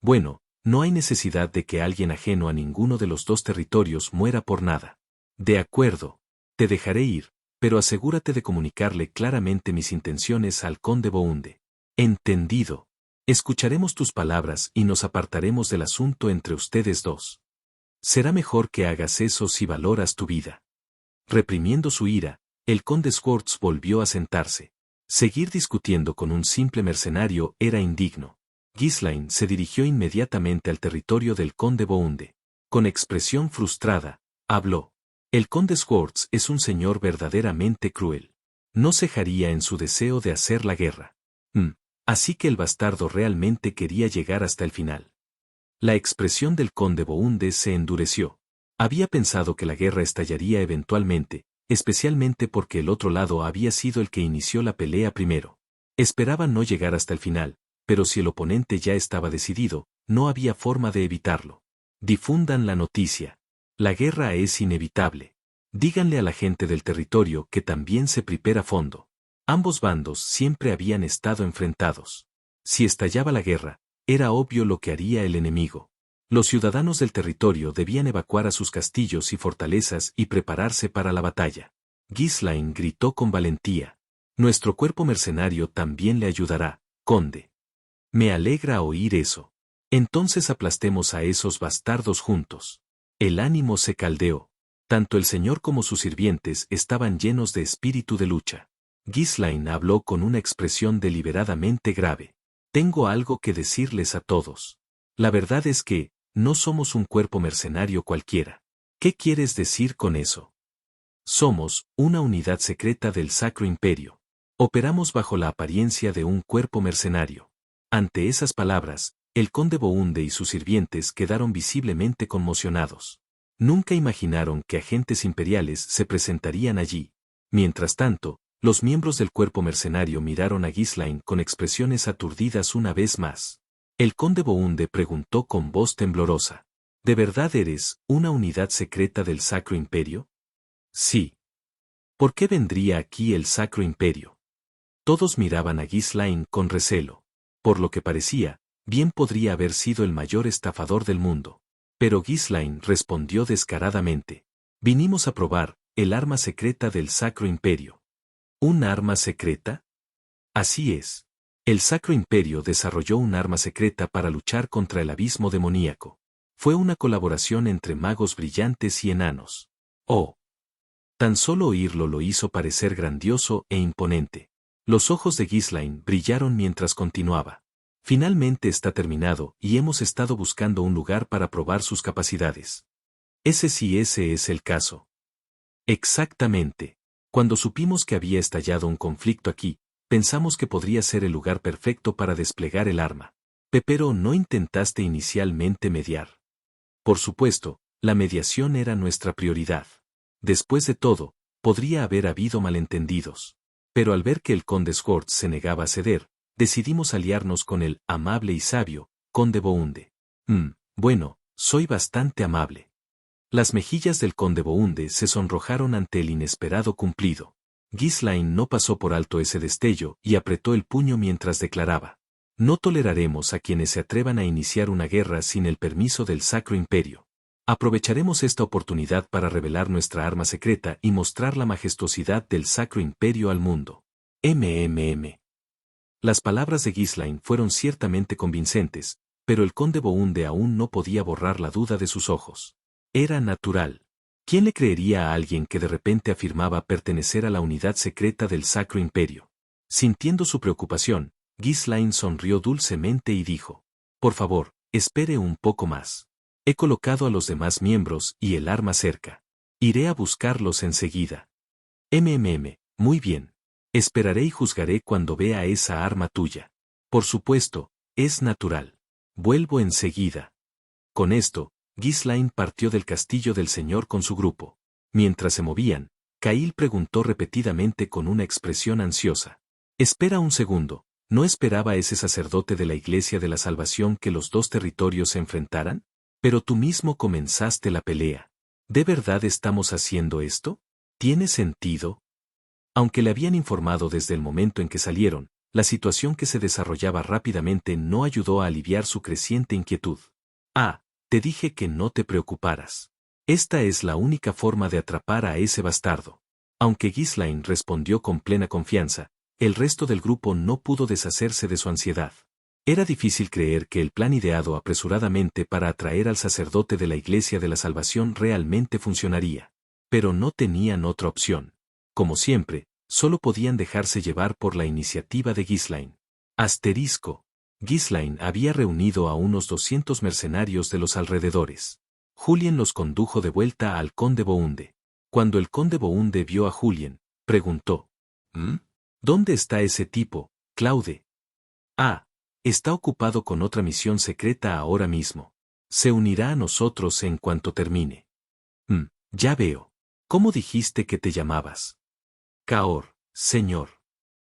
Bueno, no hay necesidad de que alguien ajeno a ninguno de los dos territorios muera por nada. De acuerdo. Te dejaré ir, pero asegúrate de comunicarle claramente mis intenciones al conde Bounde. Entendido. Escucharemos tus palabras y nos apartaremos del asunto entre ustedes dos. Será mejor que hagas eso si valoras tu vida. Reprimiendo su ira, el conde Swords volvió a sentarse. Seguir discutiendo con un simple mercenario era indigno. Ghislaine se dirigió inmediatamente al territorio del conde Bounde. Con expresión frustrada, habló. «El conde Swords es un señor verdaderamente cruel. No cejaría en su deseo de hacer la guerra. Así que el bastardo realmente quería llegar hasta el final». La expresión del conde Bounde se endureció. Había pensado que la guerra estallaría eventualmente, especialmente porque el otro lado había sido el que inició la pelea primero. Esperaban no llegar hasta el final, pero si el oponente ya estaba decidido, no había forma de evitarlo. Difundan la noticia. La guerra es inevitable. Díganle a la gente del territorio que también se prepara a fondo. Ambos bandos siempre habían estado enfrentados. Si estallaba la guerra, era obvio lo que haría el enemigo. Los ciudadanos del territorio debían evacuar a sus castillos y fortalezas y prepararse para la batalla. Ghislain gritó con valentía. Nuestro cuerpo mercenario también le ayudará, conde. Me alegra oír eso. Entonces aplastemos a esos bastardos juntos. El ánimo se caldeó. Tanto el señor como sus sirvientes estaban llenos de espíritu de lucha. Ghislain habló con una expresión deliberadamente grave. Tengo algo que decirles a todos. La verdad es que, no somos un cuerpo mercenario cualquiera. ¿Qué quieres decir con eso? Somos una unidad secreta del Sacro Imperio. Operamos bajo la apariencia de un cuerpo mercenario. Ante esas palabras, el conde Bounde y sus sirvientes quedaron visiblemente conmocionados. Nunca imaginaron que agentes imperiales se presentarían allí. Mientras tanto, los miembros del cuerpo mercenario miraron a Ghislain con expresiones aturdidas una vez más. El conde Bounde preguntó con voz temblorosa. ¿De verdad eres una unidad secreta del Sacro Imperio? Sí. ¿Por qué vendría aquí el Sacro Imperio? Todos miraban a Ghislain con recelo. Por lo que parecía, bien podría haber sido el mayor estafador del mundo. Pero Ghislain respondió descaradamente. Vinimos a probar el arma secreta del Sacro Imperio. ¿Un arma secreta? Así es. El Sacro Imperio desarrolló un arma secreta para luchar contra el abismo demoníaco. Fue una colaboración entre magos brillantes y enanos. Oh. Tan solo oírlo lo hizo parecer grandioso e imponente. Los ojos de Ghislain brillaron mientras continuaba. Finalmente está terminado y hemos estado buscando un lugar para probar sus capacidades. Ese es el caso. Exactamente. Cuando supimos que había estallado un conflicto aquí, pensamos que podría ser el lugar perfecto para desplegar el arma. Pero ¿no intentaste inicialmente mediar? Por supuesto, la mediación era nuestra prioridad. Después de todo, podría haber habido malentendidos. Pero al ver que el conde Schwartz se negaba a ceder, decidimos aliarnos con el amable y sabio conde Bounde. Bueno, soy bastante amable. Las mejillas del conde Bounde se sonrojaron ante el inesperado cumplido. Ghislain no pasó por alto ese destello y apretó el puño mientras declaraba. No toleraremos a quienes se atrevan a iniciar una guerra sin el permiso del Sacro Imperio. Aprovecharemos esta oportunidad para revelar nuestra arma secreta y mostrar la majestuosidad del Sacro Imperio al mundo. Las palabras de Ghislain fueron ciertamente convincentes, pero el conde Bounde aún no podía borrar la duda de sus ojos. Era natural. ¿Quién le creería a alguien que de repente afirmaba pertenecer a la unidad secreta del Sacro Imperio? Sintiendo su preocupación, Ghislain sonrió dulcemente y dijo: Por favor, espere un poco más. He colocado a los demás miembros y el arma cerca. Iré a buscarlos enseguida. Muy bien. Esperaré y juzgaré cuando vea esa arma tuya. Por supuesto, es natural. Vuelvo enseguida. Con esto, Ghislain partió del castillo del señor con su grupo. Mientras se movían, Kail preguntó repetidamente con una expresión ansiosa. Espera un segundo, ¿no esperaba ese sacerdote de la Iglesia de la Salvación que los dos territorios se enfrentaran? Pero tú mismo comenzaste la pelea. ¿De verdad estamos haciendo esto? ¿Tiene sentido? Aunque le habían informado desde el momento en que salieron, la situación que se desarrollaba rápidamente no ayudó a aliviar su creciente inquietud. Te dije que no te preocuparas. Esta es la única forma de atrapar a ese bastardo. Aunque Ghislain respondió con plena confianza, el resto del grupo no pudo deshacerse de su ansiedad. Era difícil creer que el plan ideado apresuradamente para atraer al sacerdote de la Iglesia de la Salvación realmente funcionaría. Pero no tenían otra opción. Como siempre, solo podían dejarse llevar por la iniciativa de Ghislain. Ghislain había reunido a unos 200 mercenarios de los alrededores. Julien los condujo de vuelta al conde Bounde. Cuando el conde Bounde vio a Julien, preguntó: ¿Dónde está ese tipo, Claude? Está ocupado con otra misión secreta ahora mismo. Se unirá a nosotros en cuanto termine. Ya veo. ¿Cómo dijiste que te llamabas? Kaor, señor.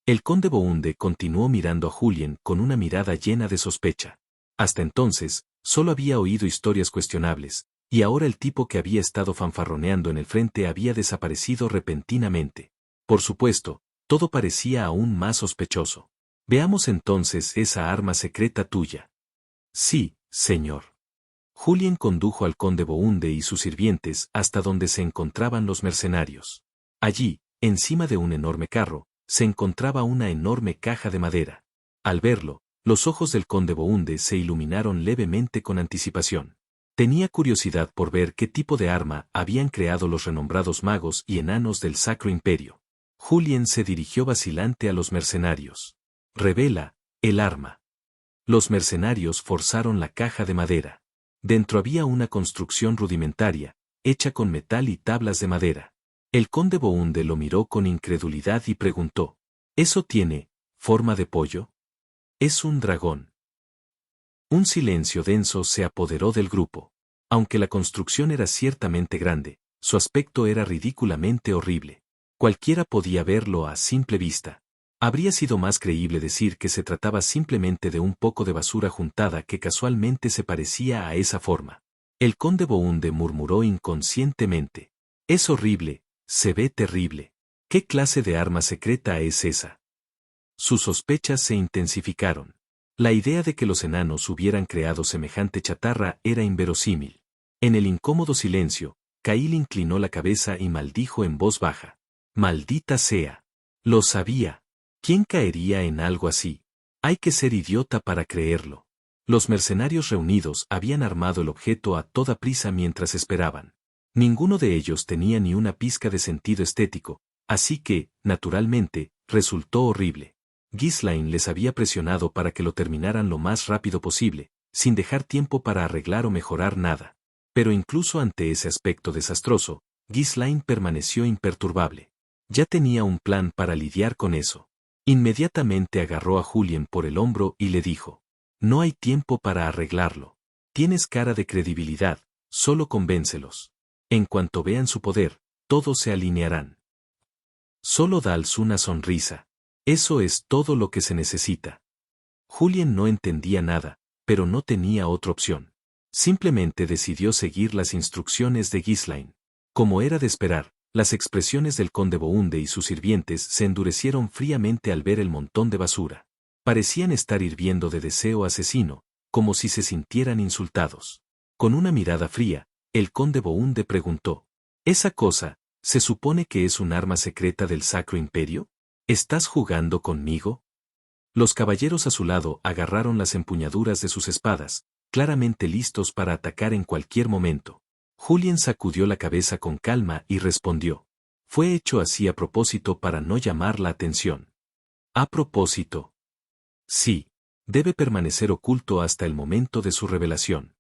El conde Bounde continuó mirando a Julien con una mirada llena de sospecha. Hasta entonces, solo había oído historias cuestionables, y ahora el tipo que había estado fanfarroneando en el frente había desaparecido repentinamente. Por supuesto, todo parecía aún más sospechoso. Veamos entonces esa arma secreta tuya. Sí, señor. Julien condujo al conde Bounde y sus sirvientes hasta donde se encontraban los mercenarios. Allí, encima de un enorme carro, se encontraba una enorme caja de madera. Al verlo, los ojos del conde Bounde se iluminaron levemente con anticipación. Tenía curiosidad por ver qué tipo de arma habían creado los renombrados magos y enanos del Sacro Imperio. Julien se dirigió vacilante a los mercenarios. Revela, el arma. Los mercenarios forzaron la caja de madera. Dentro había una construcción rudimentaria, hecha con metal y tablas de madera. El conde Bounde lo miró con incredulidad y preguntó, ¿eso tiene forma de pollo? Es un dragón. Un silencio denso se apoderó del grupo. Aunque la construcción era ciertamente grande, su aspecto era ridículamente horrible. Cualquiera podía verlo a simple vista. Habría sido más creíble decir que se trataba simplemente de un poco de basura juntada que casualmente se parecía a esa forma. El conde Bounde murmuró inconscientemente. Es horrible, se ve terrible. ¿Qué clase de arma secreta es esa? Sus sospechas se intensificaron. La idea de que los enanos hubieran creado semejante chatarra era inverosímil. En el incómodo silencio, Kail inclinó la cabeza y maldijo en voz baja. Maldita sea. Lo sabía. ¿Quién caería en algo así? Hay que ser idiota para creerlo. Los mercenarios reunidos habían armado el objeto a toda prisa mientras esperaban. Ninguno de ellos tenía ni una pizca de sentido estético, así que, naturalmente, resultó horrible. Ghislain les había presionado para que lo terminaran lo más rápido posible, sin dejar tiempo para arreglar o mejorar nada. Pero incluso ante ese aspecto desastroso, Ghislain permaneció imperturbable. Ya tenía un plan para lidiar con eso. Inmediatamente agarró a Julien por el hombro y le dijo, no hay tiempo para arreglarlo. Tienes cara de credibilidad, solo convéncelos. En cuanto vean su poder, todos se alinearán. Solo dales una sonrisa. Eso es todo lo que se necesita. Julien no entendía nada, pero no tenía otra opción. Simplemente decidió seguir las instrucciones de Ghislain. Como era de esperar, las expresiones del conde Bounde y sus sirvientes se endurecieron fríamente al ver el montón de basura. Parecían estar hirviendo de deseo asesino, como si se sintieran insultados. Con una mirada fría, el conde Bounde preguntó, ¿esa cosa, se supone que es un arma secreta del Sacro Imperio? ¿Estás jugando conmigo? Los caballeros a su lado agarraron las empuñaduras de sus espadas, claramente listos para atacar en cualquier momento. Julien sacudió la cabeza con calma y respondió. Fue hecho así a propósito para no llamar la atención. ¿A propósito? Sí, debe permanecer oculto hasta el momento de su revelación.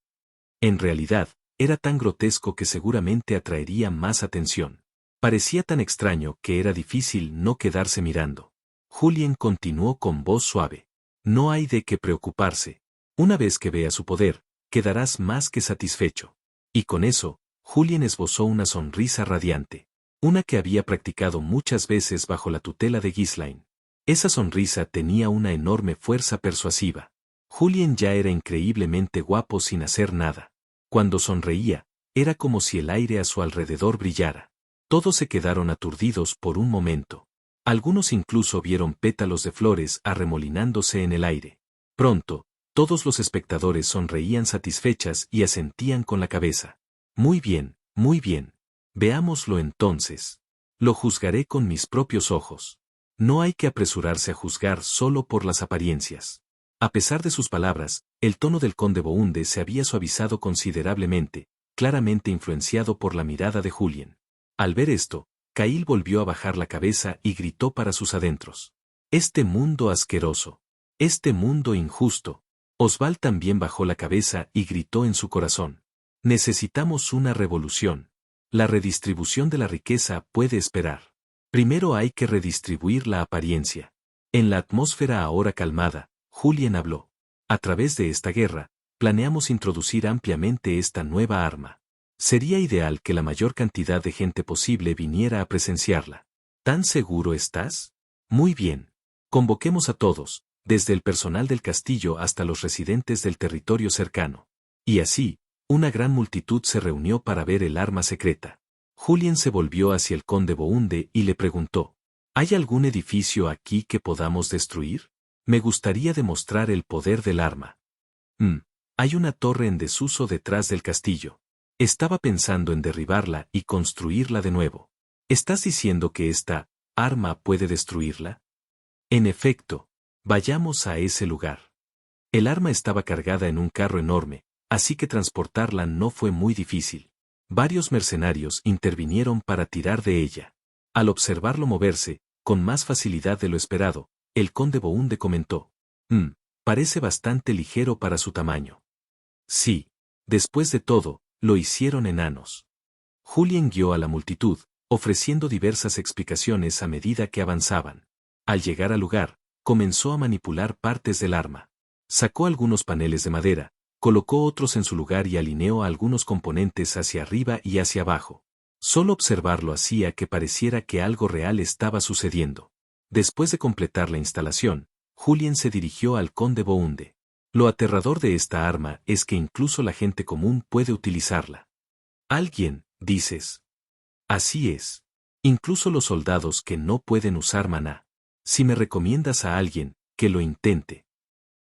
En realidad, era tan grotesco que seguramente atraería más atención. Parecía tan extraño que era difícil no quedarse mirando. Julien continuó con voz suave. No hay de qué preocuparse. Una vez que vea su poder, quedarás más que satisfecho. Y con eso, Julien esbozó una sonrisa radiante. Una que había practicado muchas veces bajo la tutela de Ghislain. Esa sonrisa tenía una enorme fuerza persuasiva. Julien ya era increíblemente guapo sin hacer nada. Cuando sonreía, era como si el aire a su alrededor brillara. Todos se quedaron aturdidos por un momento. Algunos incluso vieron pétalos de flores arremolinándose en el aire. Pronto, todos los espectadores sonreían satisfechas y asentían con la cabeza. Muy bien, muy bien. Veámoslo entonces. Lo juzgaré con mis propios ojos. No hay que apresurarse a juzgar solo por las apariencias. A pesar de sus palabras, el tono del conde Bounde se había suavizado considerablemente, claramente influenciado por la mirada de Julien. Al ver esto, Kail volvió a bajar la cabeza y gritó para sus adentros. Este mundo asqueroso. Este mundo injusto. Oswald también bajó la cabeza y gritó en su corazón. Necesitamos una revolución. La redistribución de la riqueza puede esperar. Primero hay que redistribuir la apariencia. En la atmósfera ahora calmada, Julien habló. A través de esta guerra, planeamos introducir ampliamente esta nueva arma. Sería ideal que la mayor cantidad de gente posible viniera a presenciarla. ¿Tan seguro estás? Muy bien. Convoquemos a todos, desde el personal del castillo hasta los residentes del territorio cercano. Y así, una gran multitud se reunió para ver el arma secreta. Julien se volvió hacia el conde Bounde y le preguntó, ¿hay algún edificio aquí que podamos destruir? Me gustaría demostrar el poder del arma. Hay una torre en desuso detrás del castillo. Estaba pensando en derribarla y construirla de nuevo. ¿Estás diciendo que esta arma puede destruirla? En efecto, vayamos a ese lugar. El arma estaba cargada en un carro enorme, así que transportarla no fue muy difícil. Varios mercenarios intervinieron para tirar de ella. Al observarlo moverse, con más facilidad de lo esperado, el conde Bounde comentó, parece bastante ligero para su tamaño. Sí, después de todo, lo hicieron enanos. Julien guió a la multitud, ofreciendo diversas explicaciones a medida que avanzaban. Al llegar al lugar, comenzó a manipular partes del arma. Sacó algunos paneles de madera, colocó otros en su lugar y alineó algunos componentes hacia arriba y hacia abajo. Solo observarlo hacía que pareciera que algo real estaba sucediendo. Después de completar la instalación, Julien se dirigió al conde Bounde. Lo aterrador de esta arma es que incluso la gente común puede utilizarla. ¿Alguien, dices? Así es. Incluso los soldados que no pueden usar maná. Si me recomiendas a alguien, que lo intente.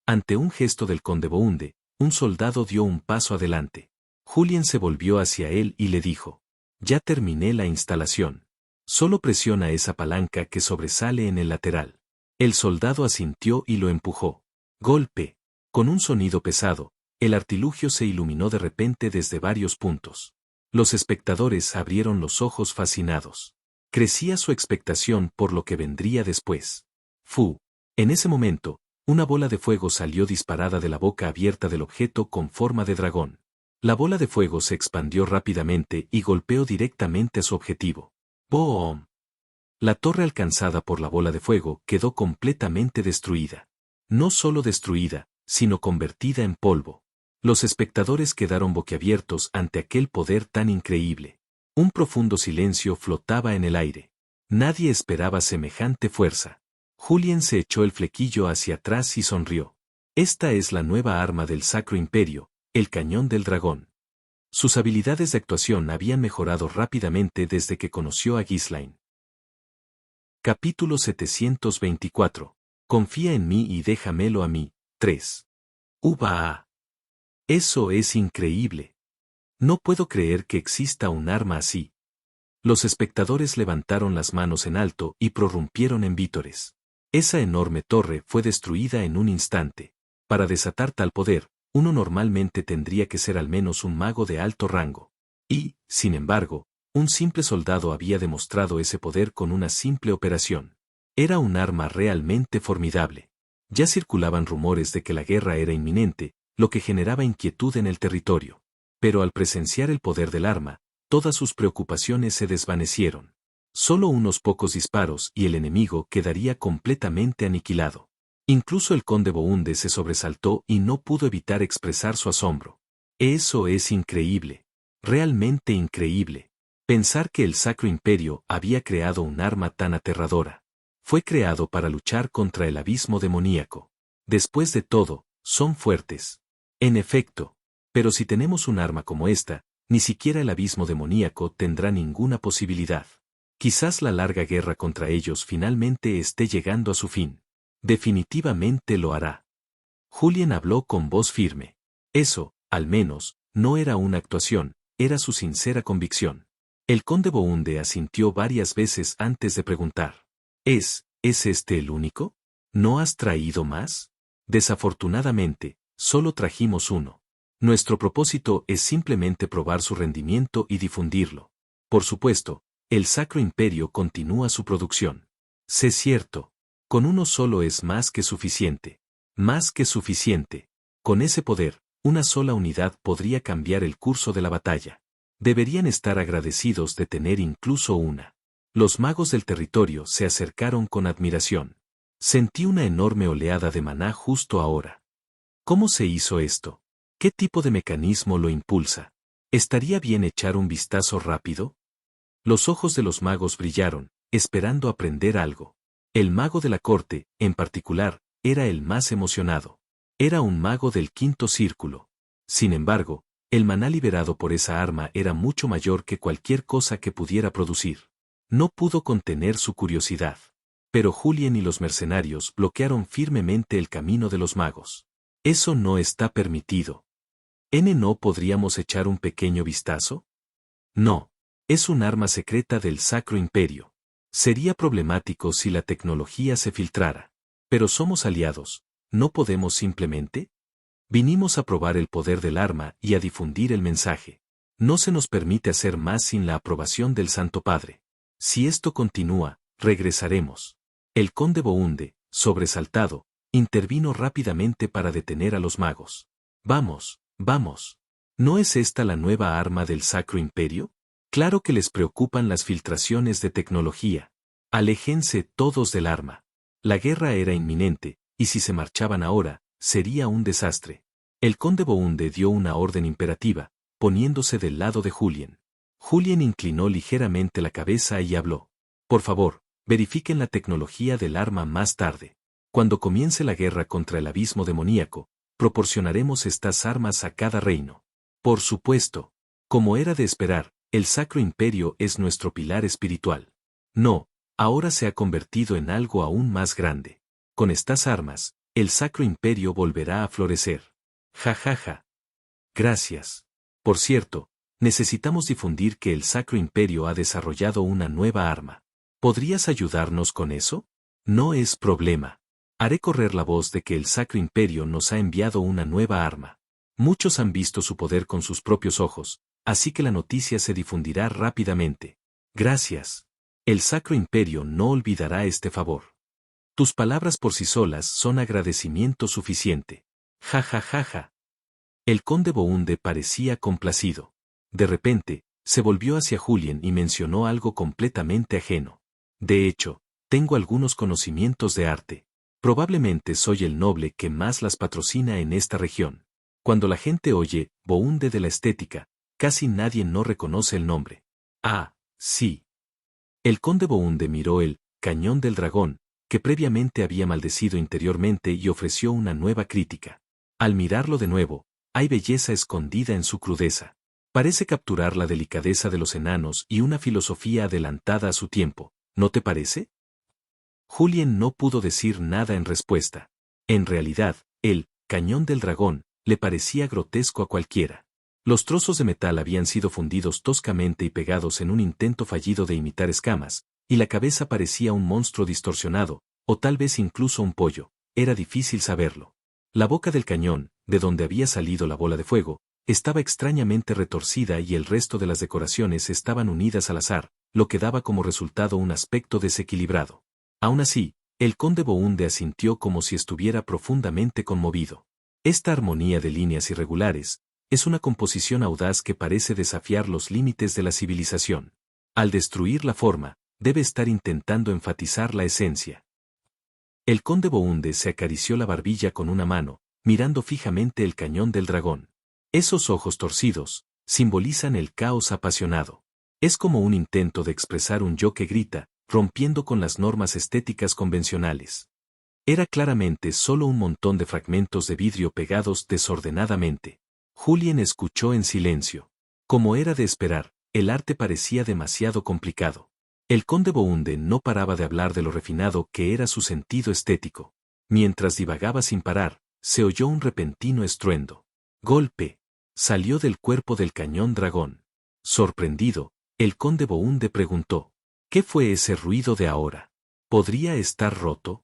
Ante un gesto del conde Bounde, un soldado dio un paso adelante. Julien se volvió hacia él y le dijo, ya terminé la instalación. Solo presiona esa palanca que sobresale en el lateral. El soldado asintió y lo empujó. Golpe. Con un sonido pesado, el artilugio se iluminó de repente desde varios puntos. Los espectadores abrieron los ojos fascinados. Crecía su expectación por lo que vendría después. ¡Fu! En ese momento, una bola de fuego salió disparada de la boca abierta del objeto con forma de dragón. La bola de fuego se expandió rápidamente y golpeó directamente a su objetivo. ¡Boom! La torre alcanzada por la bola de fuego quedó completamente destruida. No solo destruida, sino convertida en polvo. Los espectadores quedaron boquiabiertos ante aquel poder tan increíble. Un profundo silencio flotaba en el aire. Nadie esperaba semejante fuerza. Julien se echó el flequillo hacia atrás y sonrió. Esta es la nueva arma del Sacro Imperio, el cañón del dragón. Sus habilidades de actuación habían mejorado rápidamente desde que conoció a Ghislain. Capítulo 724. Confía en mí y déjamelo a mí. 3. ¡Uva! Eso es increíble. No puedo creer que exista un arma así. Los espectadores levantaron las manos en alto y prorrumpieron en vítores. Esa enorme torre fue destruida en un instante. Para desatar tal poder, uno normalmente tendría que ser al menos un mago de alto rango. Y, sin embargo, un simple soldado había demostrado ese poder con una simple operación. Era un arma realmente formidable. Ya circulaban rumores de que la guerra era inminente, lo que generaba inquietud en el territorio. Pero al presenciar el poder del arma, todas sus preocupaciones se desvanecieron. Solo unos pocos disparos y el enemigo quedaría completamente aniquilado. Incluso el conde Bounde se sobresaltó y no pudo evitar expresar su asombro. Eso es increíble. Realmente increíble. Pensar que el Sacro Imperio había creado un arma tan aterradora. Fue creado para luchar contra el abismo demoníaco. Después de todo, son fuertes. En efecto. Pero si tenemos un arma como esta, ni siquiera el abismo demoníaco tendrá ninguna posibilidad. Quizás la larga guerra contra ellos finalmente esté llegando a su fin. Definitivamente lo hará. Julien habló con voz firme. Eso, al menos, no era una actuación, era su sincera convicción. El conde Bounde asintió varias veces antes de preguntar. ¿Es este el único? ¿No has traído más? Desafortunadamente, solo trajimos uno. Nuestro propósito es simplemente probar su rendimiento y difundirlo. Por supuesto, el Sacro Imperio continúa su producción. Sé cierto. Con uno solo es más que suficiente. Más que suficiente. Con ese poder, una sola unidad podría cambiar el curso de la batalla. Deberían estar agradecidos de tener incluso una. Los magos del territorio se acercaron con admiración. Sentí una enorme oleada de maná justo ahora. ¿Cómo se hizo esto? ¿Qué tipo de mecanismo lo impulsa? ¿Estaría bien echar un vistazo rápido? Los ojos de los magos brillaron, esperando aprender algo. El mago de la corte, en particular, era el más emocionado. Era un mago del quinto círculo. Sin embargo, el maná liberado por esa arma era mucho mayor que cualquier cosa que pudiera producir. No pudo contener su curiosidad. Pero Julien y los mercenarios bloquearon firmemente el camino de los magos. Eso no está permitido. ¿No podríamos echar un pequeño vistazo? No. Es un arma secreta del Sacro Imperio. Sería problemático si la tecnología se filtrara. Pero somos aliados, ¿no podemos simplemente? Vinimos a probar el poder del arma y a difundir el mensaje. No se nos permite hacer más sin la aprobación del Santo Padre. Si esto continúa, regresaremos. El conde Bounde, sobresaltado, intervino rápidamente para detener a los magos. Vamos, vamos. ¿No es esta la nueva arma del Sacro Imperio? Claro que les preocupan las filtraciones de tecnología. Aléjense todos del arma. La guerra era inminente, y si se marchaban ahora, sería un desastre. El conde Bounde dio una orden imperativa, poniéndose del lado de Julien. Julien inclinó ligeramente la cabeza y habló. Por favor, verifiquen la tecnología del arma más tarde. Cuando comience la guerra contra el abismo demoníaco, proporcionaremos estas armas a cada reino. Por supuesto, como era de esperar, el Sacro Imperio es nuestro pilar espiritual. No, ahora se ha convertido en algo aún más grande. Con estas armas, el Sacro Imperio volverá a florecer. Ja ja ja. Gracias. Por cierto, necesitamos difundir que el Sacro Imperio ha desarrollado una nueva arma. ¿Podrías ayudarnos con eso? No es problema. Haré correr la voz de que el Sacro Imperio nos ha enviado una nueva arma. Muchos han visto su poder con sus propios ojos, así que la noticia se difundirá rápidamente. Gracias. El Sacro Imperio no olvidará este favor. Tus palabras por sí solas son agradecimiento suficiente. Ja ja ja ja. El conde Bounde parecía complacido. De repente, se volvió hacia Julien y mencionó algo completamente ajeno. De hecho, tengo algunos conocimientos de arte. Probablemente soy el noble que más las patrocina en esta región. Cuando la gente oye Bounde de la estética, casi nadie no reconoce el nombre. Ah, sí. El conde Bounde miró el cañón del dragón, que previamente había maldecido interiormente y ofreció una nueva crítica. Al mirarlo de nuevo, hay belleza escondida en su crudeza. Parece capturar la delicadeza de los enanos y una filosofía adelantada a su tiempo, ¿no te parece? Julien no pudo decir nada en respuesta. En realidad, el cañón del dragón le parecía grotesco a cualquiera. Los trozos de metal habían sido fundidos toscamente y pegados en un intento fallido de imitar escamas, y la cabeza parecía un monstruo distorsionado, o tal vez incluso un pollo, era difícil saberlo. La boca del cañón, de donde había salido la bola de fuego, estaba extrañamente retorcida y el resto de las decoraciones estaban unidas al azar, lo que daba como resultado un aspecto desequilibrado. Aún así, el conde Bounde asintió como si estuviera profundamente conmovido. Esta armonía de líneas irregulares es una composición audaz que parece desafiar los límites de la civilización. Al destruir la forma, debe estar intentando enfatizar la esencia. El conde Bounde se acarició la barbilla con una mano, mirando fijamente el cañón del dragón. Esos ojos torcidos simbolizan el caos apasionado. Es como un intento de expresar un yo que grita, rompiendo con las normas estéticas convencionales. Era claramente solo un montón de fragmentos de vidrio pegados desordenadamente. Julien escuchó en silencio. Como era de esperar, el arte parecía demasiado complicado. El conde Bounde no paraba de hablar de lo refinado que era su sentido estético. Mientras divagaba sin parar, se oyó un repentino estruendo. Golpe. Salió del cuerpo del cañón dragón. Sorprendido, el conde Bounde preguntó. ¿Qué fue ese ruido de ahora? ¿Podría estar roto?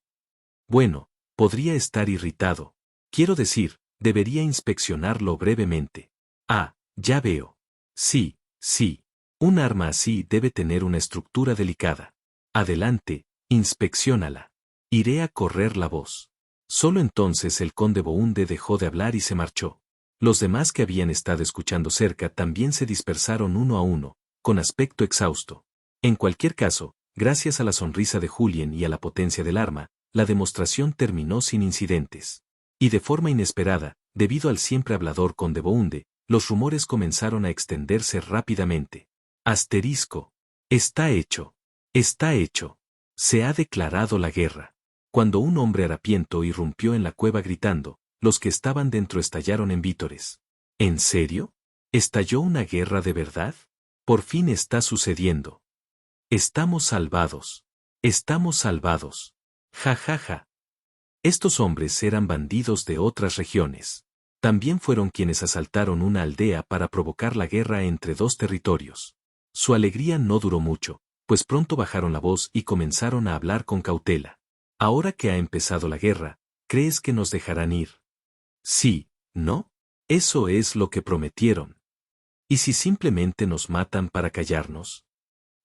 Bueno, podría estar irritado. Quiero decir, debería inspeccionarlo brevemente. Ah, ya veo. Sí, sí. Un arma así debe tener una estructura delicada. Adelante, inspecciónala. Iré a correr la voz. Solo entonces el conde Bounde dejó de hablar y se marchó. Los demás que habían estado escuchando cerca también se dispersaron uno a uno, con aspecto exhausto. En cualquier caso, gracias a la sonrisa de Julien y a la potencia del arma, la demostración terminó sin incidentes. Y de forma inesperada, debido al siempre hablador conde Bounde, los rumores comenzaron a extenderse rápidamente. Asterisco. Está hecho. Está hecho. Se ha declarado la guerra. Cuando un hombre harapiento irrumpió en la cueva gritando, los que estaban dentro estallaron en vítores. ¿En serio? ¿Estalló una guerra de verdad? Por fin está sucediendo. Estamos salvados. Estamos salvados. Ja ja ja. Estos hombres eran bandidos de otras regiones. También fueron quienes asaltaron una aldea para provocar la guerra entre dos territorios. Su alegría no duró mucho, pues pronto bajaron la voz y comenzaron a hablar con cautela. Ahora que ha empezado la guerra, ¿crees que nos dejarán ir? Sí, ¿no? Eso es lo que prometieron. ¿Y si simplemente nos matan para callarnos?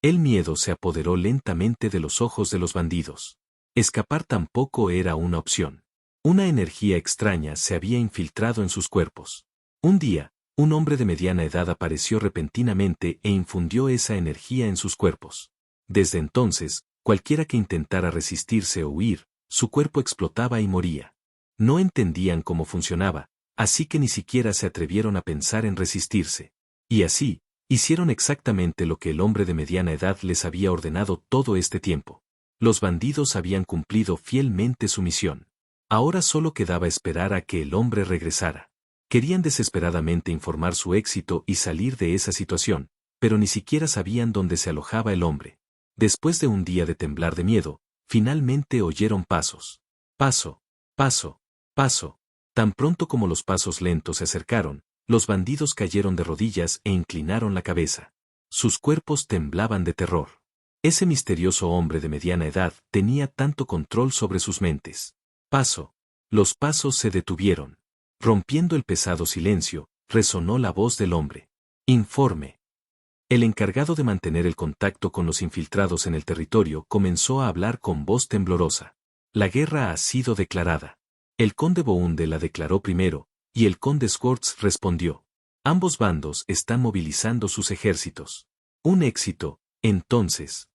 El miedo se apoderó lentamente de los ojos de los bandidos. Escapar tampoco era una opción. Una energía extraña se había infiltrado en sus cuerpos. Un día, un hombre de mediana edad apareció repentinamente e infundió esa energía en sus cuerpos. Desde entonces, cualquiera que intentara resistirse o huir, su cuerpo explotaba y moría. No entendían cómo funcionaba, así que ni siquiera se atrevieron a pensar en resistirse. Y así, hicieron exactamente lo que el hombre de mediana edad les había ordenado todo este tiempo. Los bandidos habían cumplido fielmente su misión. Ahora solo quedaba esperar a que el hombre regresara. Querían desesperadamente informar su éxito y salir de esa situación, pero ni siquiera sabían dónde se alojaba el hombre. Después de un día de temblar de miedo, finalmente oyeron pasos. Paso, paso, paso. Tan pronto como los pasos lentos se acercaron, los bandidos cayeron de rodillas e inclinaron la cabeza. Sus cuerpos temblaban de terror. Ese misterioso hombre de mediana edad tenía tanto control sobre sus mentes. Paso. Los pasos se detuvieron. Rompiendo el pesado silencio, resonó la voz del hombre. Informe. El encargado de mantener el contacto con los infiltrados en el territorio comenzó a hablar con voz temblorosa. La guerra ha sido declarada. El conde Bounde la declaró primero, y el conde Swords respondió. Ambos bandos están movilizando sus ejércitos. Un éxito, entonces.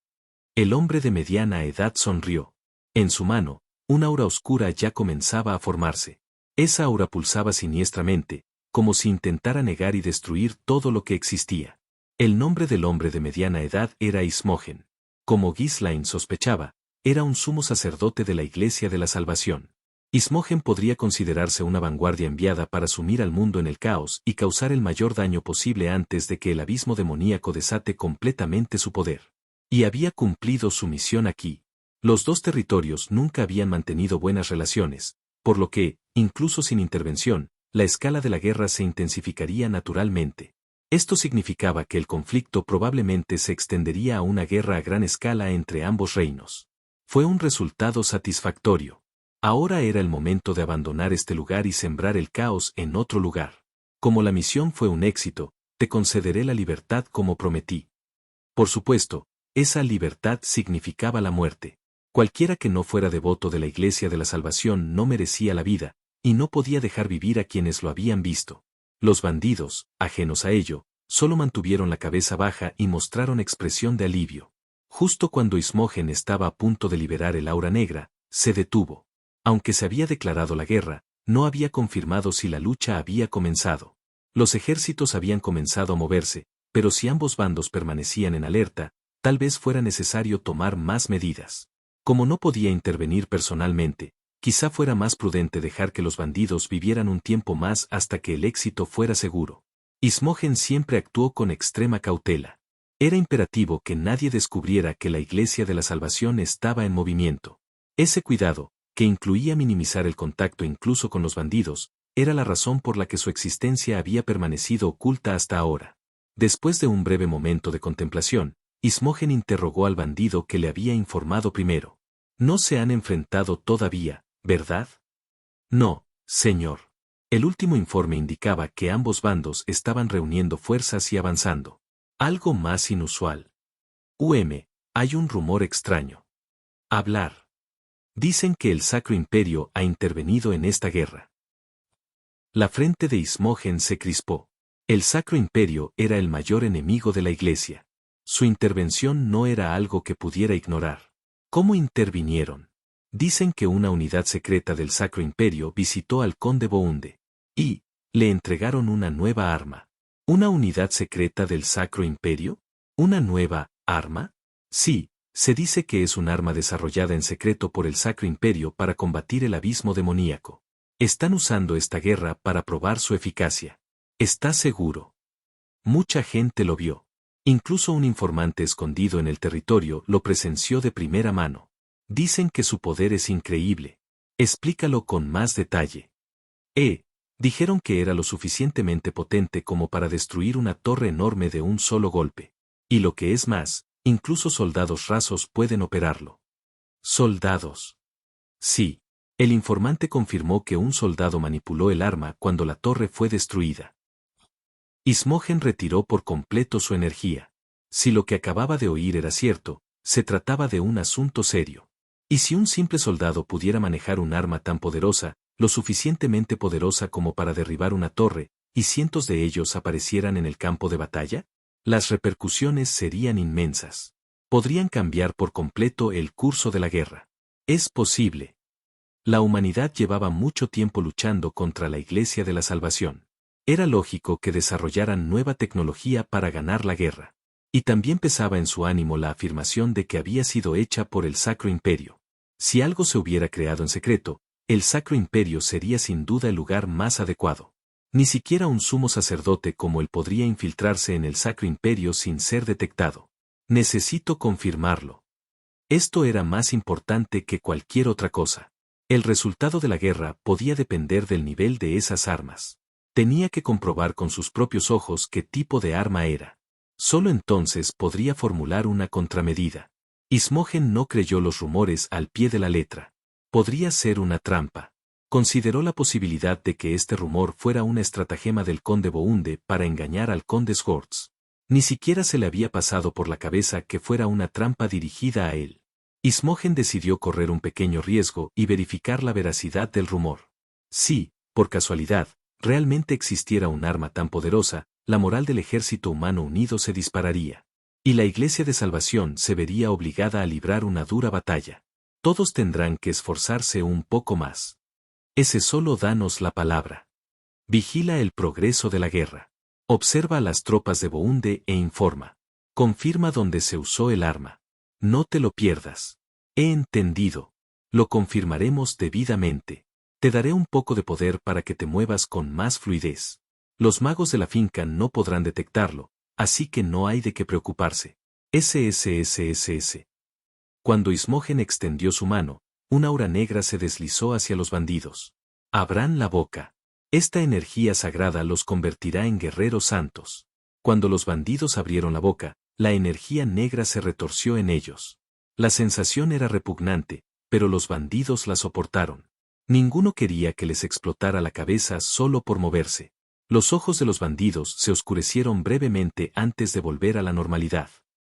El hombre de mediana edad sonrió. En su mano, una aura oscura ya comenzaba a formarse. Esa aura pulsaba siniestramente, como si intentara negar y destruir todo lo que existía. El nombre del hombre de mediana edad era Ismogen. Como Ghislain sospechaba, era un sumo sacerdote de la Iglesia de la Salvación. Ismogen podría considerarse una vanguardia enviada para sumir al mundo en el caos y causar el mayor daño posible antes de que el abismo demoníaco desate completamente su poder. Y había cumplido su misión aquí. Los dos territorios nunca habían mantenido buenas relaciones, por lo que, incluso sin intervención, la escala de la guerra se intensificaría naturalmente. Esto significaba que el conflicto probablemente se extendería a una guerra a gran escala entre ambos reinos. Fue un resultado satisfactorio. Ahora era el momento de abandonar este lugar y sembrar el caos en otro lugar. Como la misión fue un éxito, te concederé la libertad como prometí. Por supuesto, esa libertad significaba la muerte. Cualquiera que no fuera devoto de la Iglesia de la Salvación no merecía la vida, y no podía dejar vivir a quienes lo habían visto. Los bandidos, ajenos a ello, solo mantuvieron la cabeza baja y mostraron expresión de alivio. Justo cuando Ismogen estaba a punto de liberar el aura negra, se detuvo. Aunque se había declarado la guerra, no había confirmado si la lucha había comenzado. Los ejércitos habían comenzado a moverse, pero si ambos bandos permanecían en alerta, tal vez fuera necesario tomar más medidas. Como no podía intervenir personalmente, quizá fuera más prudente dejar que los bandidos vivieran un tiempo más hasta que el éxito fuera seguro. Ismogen siempre actuó con extrema cautela. Era imperativo que nadie descubriera que la Iglesia de la Salvación estaba en movimiento. Ese cuidado, que incluía minimizar el contacto incluso con los bandidos, era la razón por la que su existencia había permanecido oculta hasta ahora. Después de un breve momento de contemplación, Ismogen interrogó al bandido que le había informado primero. No se han enfrentado todavía, ¿verdad? No, señor. El último informe indicaba que ambos bandos estaban reuniendo fuerzas y avanzando. Algo más inusual. Hay un rumor extraño. Hablar. Dicen que el Sacro Imperio ha intervenido en esta guerra. La frente de Ismogen se crispó. El Sacro Imperio era el mayor enemigo de la Iglesia. Su intervención no era algo que pudiera ignorar. ¿Cómo intervinieron? Dicen que una unidad secreta del Sacro Imperio visitó al conde Bounde. Y, Le entregaron una nueva arma. ¿Una unidad secreta del Sacro Imperio? ¿Una nueva arma? Sí, se dice que es un arma desarrollada en secreto por el Sacro Imperio para combatir el abismo demoníaco. Están usando esta guerra para probar su eficacia. ¿Estás seguro? Mucha gente lo vio. Incluso un informante escondido en el territorio lo presenció de primera mano. Dicen que su poder es increíble. Explícalo con más detalle. Dijeron que era lo suficientemente potente como para destruir una torre enorme de un solo golpe. Y lo que es más, incluso soldados rasos pueden operarlo. ¿Soldados? Sí. El informante confirmó que un soldado manipuló el arma cuando la torre fue destruida. Ismogen retiró por completo su energía. Si lo que acababa de oír era cierto, se trataba de un asunto serio. ¿Y si un simple soldado pudiera manejar un arma tan poderosa, lo suficientemente poderosa como para derribar una torre, y cientos de ellos aparecieran en el campo de batalla? Las repercusiones serían inmensas. Podrían cambiar por completo el curso de la guerra. Es posible. La humanidad llevaba mucho tiempo luchando contra la Iglesia de la Salvación. Era lógico que desarrollaran nueva tecnología para ganar la guerra. Y también pesaba en su ánimo la afirmación de que había sido hecha por el Sacro Imperio. Si algo se hubiera creado en secreto, el Sacro Imperio sería sin duda el lugar más adecuado. Ni siquiera un sumo sacerdote como él podría infiltrarse en el Sacro Imperio sin ser detectado. Necesito confirmarlo. Esto era más importante que cualquier otra cosa. El resultado de la guerra podía depender del nivel de esas armas. Tenía que comprobar con sus propios ojos qué tipo de arma era. Solo entonces podría formular una contramedida. Ismogen no creyó los rumores al pie de la letra. Podría ser una trampa. Consideró la posibilidad de que este rumor fuera una estratagema del conde Bounde para engañar al conde Schwartz. Ni siquiera se le había pasado por la cabeza que fuera una trampa dirigida a él. Ismogen decidió correr un pequeño riesgo y verificar la veracidad del rumor. Si, por casualidad, realmente existiera un arma tan poderosa, la moral del ejército humano unido se dispararía. Y la Iglesia de Salvación se vería obligada a librar una dura batalla. Todos tendrán que esforzarse un poco más. Ese solo danos la palabra. Vigila el progreso de la guerra. Observa a las tropas de Bounde e informa. Confirma dónde se usó el arma. No te lo pierdas. He entendido. Lo confirmaremos debidamente. Te daré un poco de poder para que te muevas con más fluidez. Los magos de la finca no podrán detectarlo, así que no hay de qué preocuparse. SSSSS. Cuando Ismogen extendió su mano, una aura negra se deslizó hacia los bandidos. Abran la boca. Esta energía sagrada los convertirá en guerreros santos. Cuando los bandidos abrieron la boca, la energía negra se retorció en ellos. La sensación era repugnante, pero los bandidos la soportaron. Ninguno quería que les explotara la cabeza solo por moverse. Los ojos de los bandidos se oscurecieron brevemente antes de volver a la normalidad.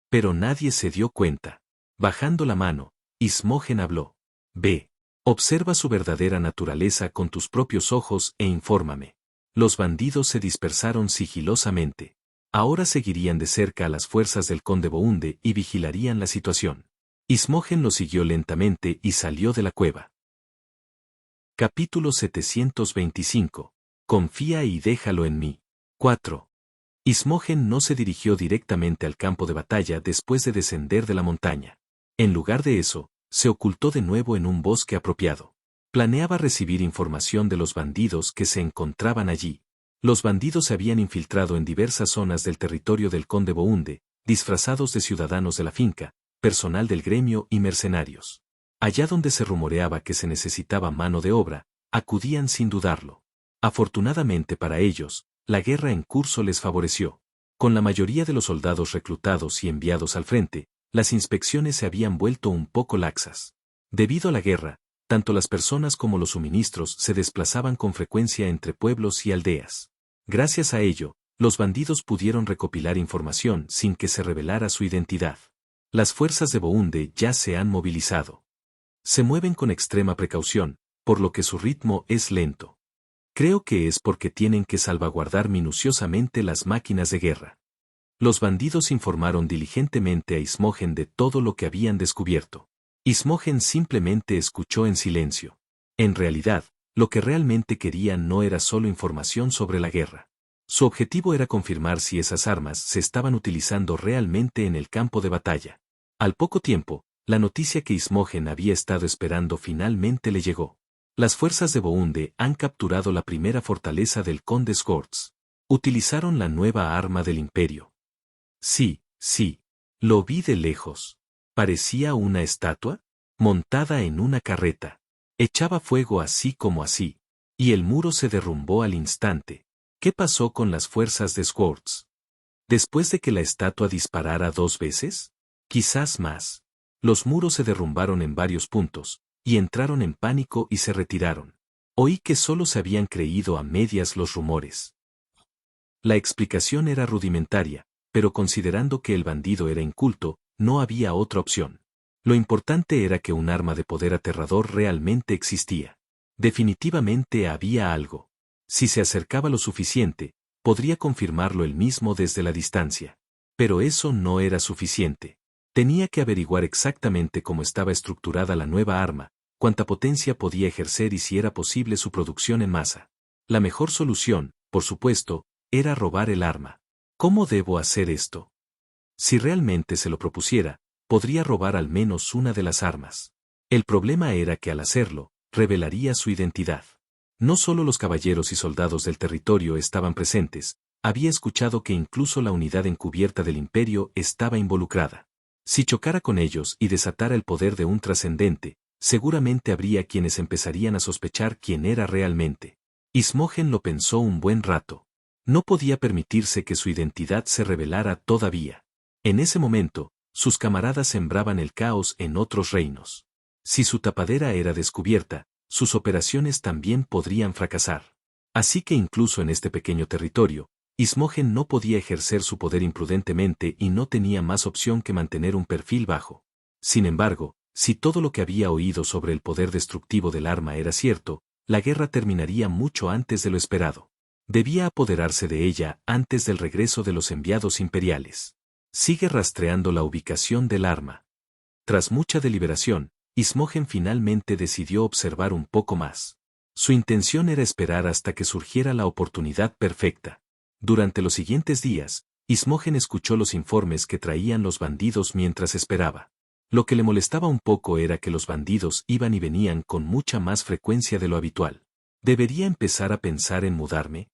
Pero nadie se dio cuenta. Bajando la mano, Ismogen habló. Ve. Observa su verdadera naturaleza con tus propios ojos e infórmame. Los bandidos se dispersaron sigilosamente. Ahora seguirían de cerca a las fuerzas del conde Bounde y vigilarían la situación. Ismogen lo siguió lentamente y salió de la cueva. Capítulo 725. Confía y déjalo en mí. 4. Ismogen no se dirigió directamente al campo de batalla después de descender de la montaña. En lugar de eso, se ocultó de nuevo en un bosque apropiado. Planeaba recibir información de los bandidos que se encontraban allí. Los bandidos se habían infiltrado en diversas zonas del territorio del conde Bounde, disfrazados de ciudadanos de la finca, personal del gremio y mercenarios. Allá donde se rumoreaba que se necesitaba mano de obra, acudían sin dudarlo. Afortunadamente para ellos, la guerra en curso les favoreció. Con la mayoría de los soldados reclutados y enviados al frente, las inspecciones se habían vuelto un poco laxas. Debido a la guerra, tanto las personas como los suministros se desplazaban con frecuencia entre pueblos y aldeas. Gracias a ello, los bandidos pudieron recopilar información sin que se revelara su identidad. Las fuerzas de Bounde ya se han movilizado. Se mueven con extrema precaución, por lo que su ritmo es lento. Creo que es porque tienen que salvaguardar minuciosamente las máquinas de guerra. Los bandidos informaron diligentemente a Ismogen de todo lo que habían descubierto. Ismogen simplemente escuchó en silencio. En realidad, Lo que realmente quería no era solo información sobre la guerra. Su objetivo era confirmar si esas armas se estaban utilizando realmente en el campo de batalla. Al poco tiempo, la noticia que Ismogen había estado esperando finalmente le llegó. Las fuerzas de Bounde han capturado la primera fortaleza del conde Swords. Utilizaron la nueva arma del imperio. Sí, sí. Lo vi de lejos. Parecía una estatua, montada en una carreta. Echaba fuego así como así. Y el muro se derrumbó al instante. ¿Qué pasó con las fuerzas de Swords? Después de que la estatua disparara 2 veces, quizás más. Los muros se derrumbaron en varios puntos, y entraron en pánico y se retiraron. Oí que solo se habían creído a medias los rumores. La explicación era rudimentaria, pero considerando que el bandido era inculto, no había otra opción. Lo importante era que un arma de poder aterrador realmente existía. Definitivamente había algo. Si se acercaba lo suficiente, podría confirmarlo él mismo desde la distancia. Pero eso no era suficiente. Tenía que averiguar exactamente cómo estaba estructurada la nueva arma, cuánta potencia podía ejercer y si era posible su producción en masa. La mejor solución, por supuesto, era robar el arma. ¿Cómo debo hacer esto? Si realmente se lo propusiera, podría robar al menos una de las armas. El problema era que al hacerlo, revelaría su identidad. No solo los caballeros y soldados del territorio estaban presentes, había escuchado que incluso la unidad encubierta del imperio estaba involucrada. Si chocara con ellos y desatara el poder de un trascendente, seguramente habría quienes empezarían a sospechar quién era realmente. Ismogen lo pensó un buen rato. No podía permitirse que su identidad se revelara todavía. En ese momento, sus camaradas sembraban el caos en otros reinos. Si su tapadera era descubierta, sus operaciones también podrían fracasar. Así que incluso en este pequeño territorio, Ismogen no podía ejercer su poder imprudentemente y no tenía más opción que mantener un perfil bajo. Sin embargo, si todo lo que había oído sobre el poder destructivo del arma era cierto, la guerra terminaría mucho antes de lo esperado. Debía apoderarse de ella antes del regreso de los enviados imperiales. Sigue rastreando la ubicación del arma. Tras mucha deliberación, Ismogen finalmente decidió observar un poco más. Su intención era esperar hasta que surgiera la oportunidad perfecta. Durante los siguientes días, Ismogen escuchó los informes que traían los bandidos mientras esperaba. Lo que le molestaba un poco era que los bandidos iban y venían con mucha más frecuencia de lo habitual. ¿Debería empezar a pensar en mudarme?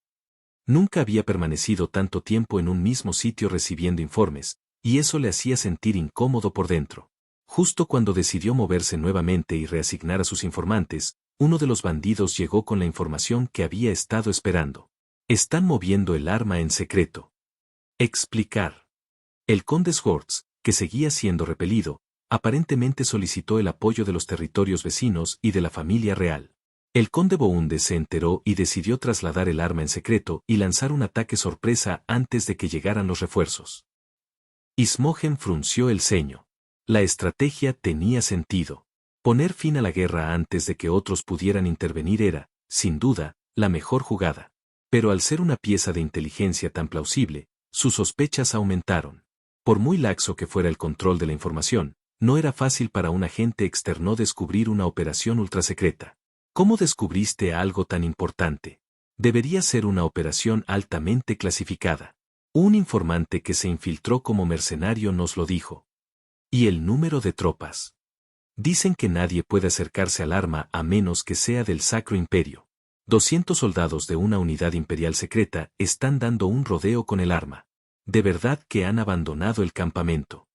Nunca había permanecido tanto tiempo en un mismo sitio recibiendo informes, y eso le hacía sentir incómodo por dentro. Justo cuando decidió moverse nuevamente y reasignar a sus informantes, uno de los bandidos llegó con la información que había estado esperando. Están moviendo el arma en secreto. Explicar. El conde Swords, que seguía siendo repelido, aparentemente solicitó el apoyo de los territorios vecinos y de la familia real. El conde Bounde se enteró y decidió trasladar el arma en secreto y lanzar un ataque sorpresa antes de que llegaran los refuerzos. Ismogen frunció el ceño. La estrategia tenía sentido. Poner fin a la guerra antes de que otros pudieran intervenir era, sin duda, la mejor jugada. Pero al ser una pieza de inteligencia tan plausible, sus sospechas aumentaron. Por muy laxo que fuera el control de la información, no era fácil para un agente externo descubrir una operación ultrasecreta. ¿Cómo descubriste algo tan importante? Debería ser una operación altamente clasificada. Un informante que se infiltró como mercenario nos lo dijo. ¿Y el número de tropas? Dicen que nadie puede acercarse al arma a menos que sea del Sacro Imperio. 200 soldados de una unidad imperial secreta están dando un rodeo con el arma. De verdad que han abandonado el campamento.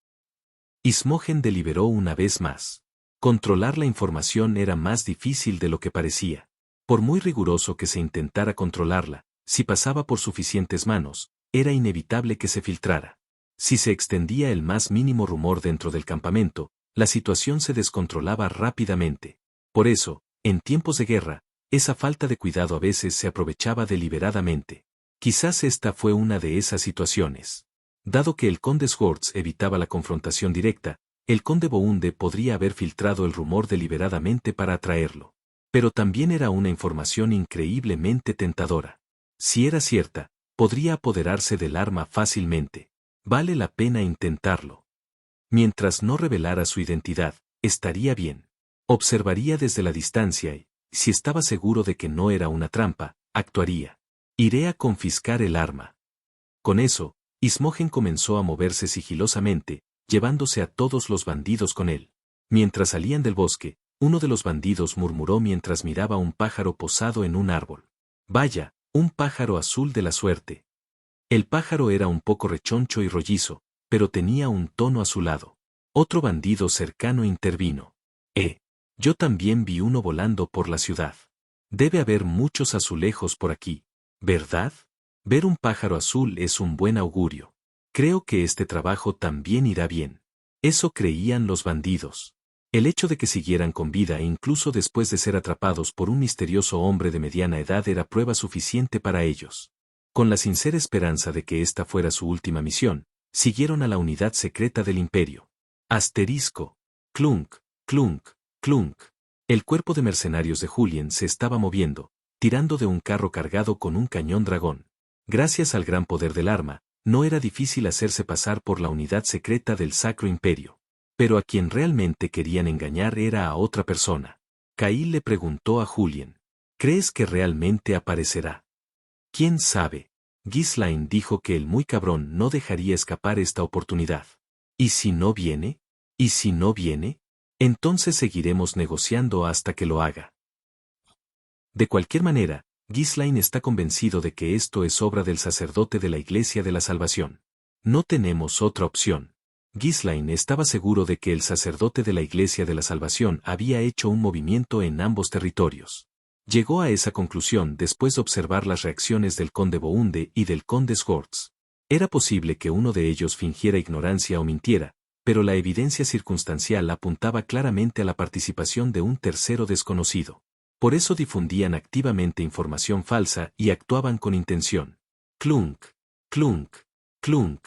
Ismogen deliberó una vez más. Controlar la información era más difícil de lo que parecía. Por muy riguroso que se intentara controlarla, si pasaba por suficientes manos, era inevitable que se filtrara. Si se extendía el más mínimo rumor dentro del campamento, la situación se descontrolaba rápidamente. Por eso, en tiempos de guerra, esa falta de cuidado a veces se aprovechaba deliberadamente. Quizás esta fue una de esas situaciones. Dado que el conde Swords evitaba la confrontación directa, el conde Bounde podría haber filtrado el rumor deliberadamente para atraerlo. Pero también era una información increíblemente tentadora. Si era cierta, podría apoderarse del arma fácilmente. Vale la pena intentarlo. Mientras no revelara su identidad, estaría bien. Observaría desde la distancia y, Si estaba seguro de que no era una trampa, actuaría. Iré a confiscar el arma. Con eso, Ismogen comenzó a moverse sigilosamente, llevándose a todos los bandidos con él. Mientras salían del bosque, uno de los bandidos murmuró mientras miraba un pájaro posado en un árbol. Vaya, un pájaro azul de la suerte. El pájaro era un poco rechoncho y rollizo, pero tenía un tono azulado. Otro bandido cercano intervino. Yo también vi uno volando por la ciudad. Debe haber muchos azulejos por aquí, ¿verdad? Ver un pájaro azul es un buen augurio. Creo que este trabajo también irá bien. Eso creían los bandidos. El hecho de que siguieran con vida incluso después de ser atrapados por un misterioso hombre de mediana edad era prueba suficiente para ellos. Con la sincera esperanza de que esta fuera su última misión, siguieron a la unidad secreta del imperio. Asterisco. Clunk, clunk, clunk. El cuerpo de mercenarios de Julien se estaba moviendo, tirando de un carro cargado con un cañón dragón. Gracias al gran poder del arma, no era difícil hacerse pasar por la unidad secreta del Sacro Imperio. Pero a quien realmente querían engañar era a otra persona. Kail le preguntó a Julien. ¿Crees que realmente aparecerá? ¿Quién sabe? Ghislaine dijo que el muy cabrón no dejaría escapar esta oportunidad. ¿Y si no viene? ¿Y si no viene? Entonces seguiremos negociando hasta que lo haga. De cualquier manera, Ghislaine está convencido de que esto es obra del sacerdote de la Iglesia de la Salvación. No tenemos otra opción. Ghislaine estaba seguro de que el sacerdote de la Iglesia de la Salvación había hecho un movimiento en ambos territorios. Llegó a esa conclusión después de observar las reacciones del conde Bounde y del conde Swords. Era posible que uno de ellos fingiera ignorancia o mintiera, pero la evidencia circunstancial apuntaba claramente a la participación de un tercero desconocido. Por eso difundían activamente información falsa y actuaban con intención. Clunk, clunk, clunk.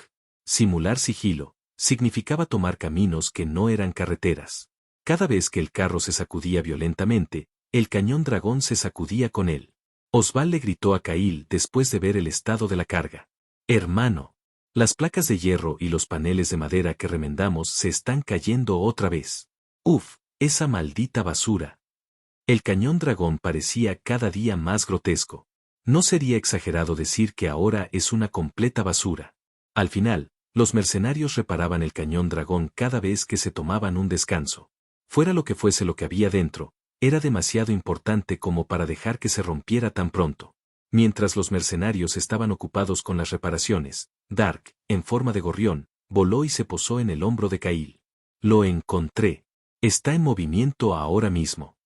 Simular sigilo significaba tomar caminos que no eran carreteras. Cada vez que el carro se sacudía violentamente, el cañón dragón se sacudía con él. Osval le gritó a Kail después de ver el estado de la carga. Hermano, las placas de hierro y los paneles de madera que remendamos se están cayendo otra vez. Uf, esa maldita basura. El cañón dragón parecía cada día más grotesco. No sería exagerado decir que ahora es una completa basura. Al final, los mercenarios reparaban el cañón dragón cada vez que se tomaban un descanso. Fuera lo que fuese lo que había dentro, era demasiado importante como para dejar que se rompiera tan pronto. Mientras los mercenarios estaban ocupados con las reparaciones, Dark, en forma de gorrión, voló y se posó en el hombro de Kail. Lo encontré. Está en movimiento ahora mismo.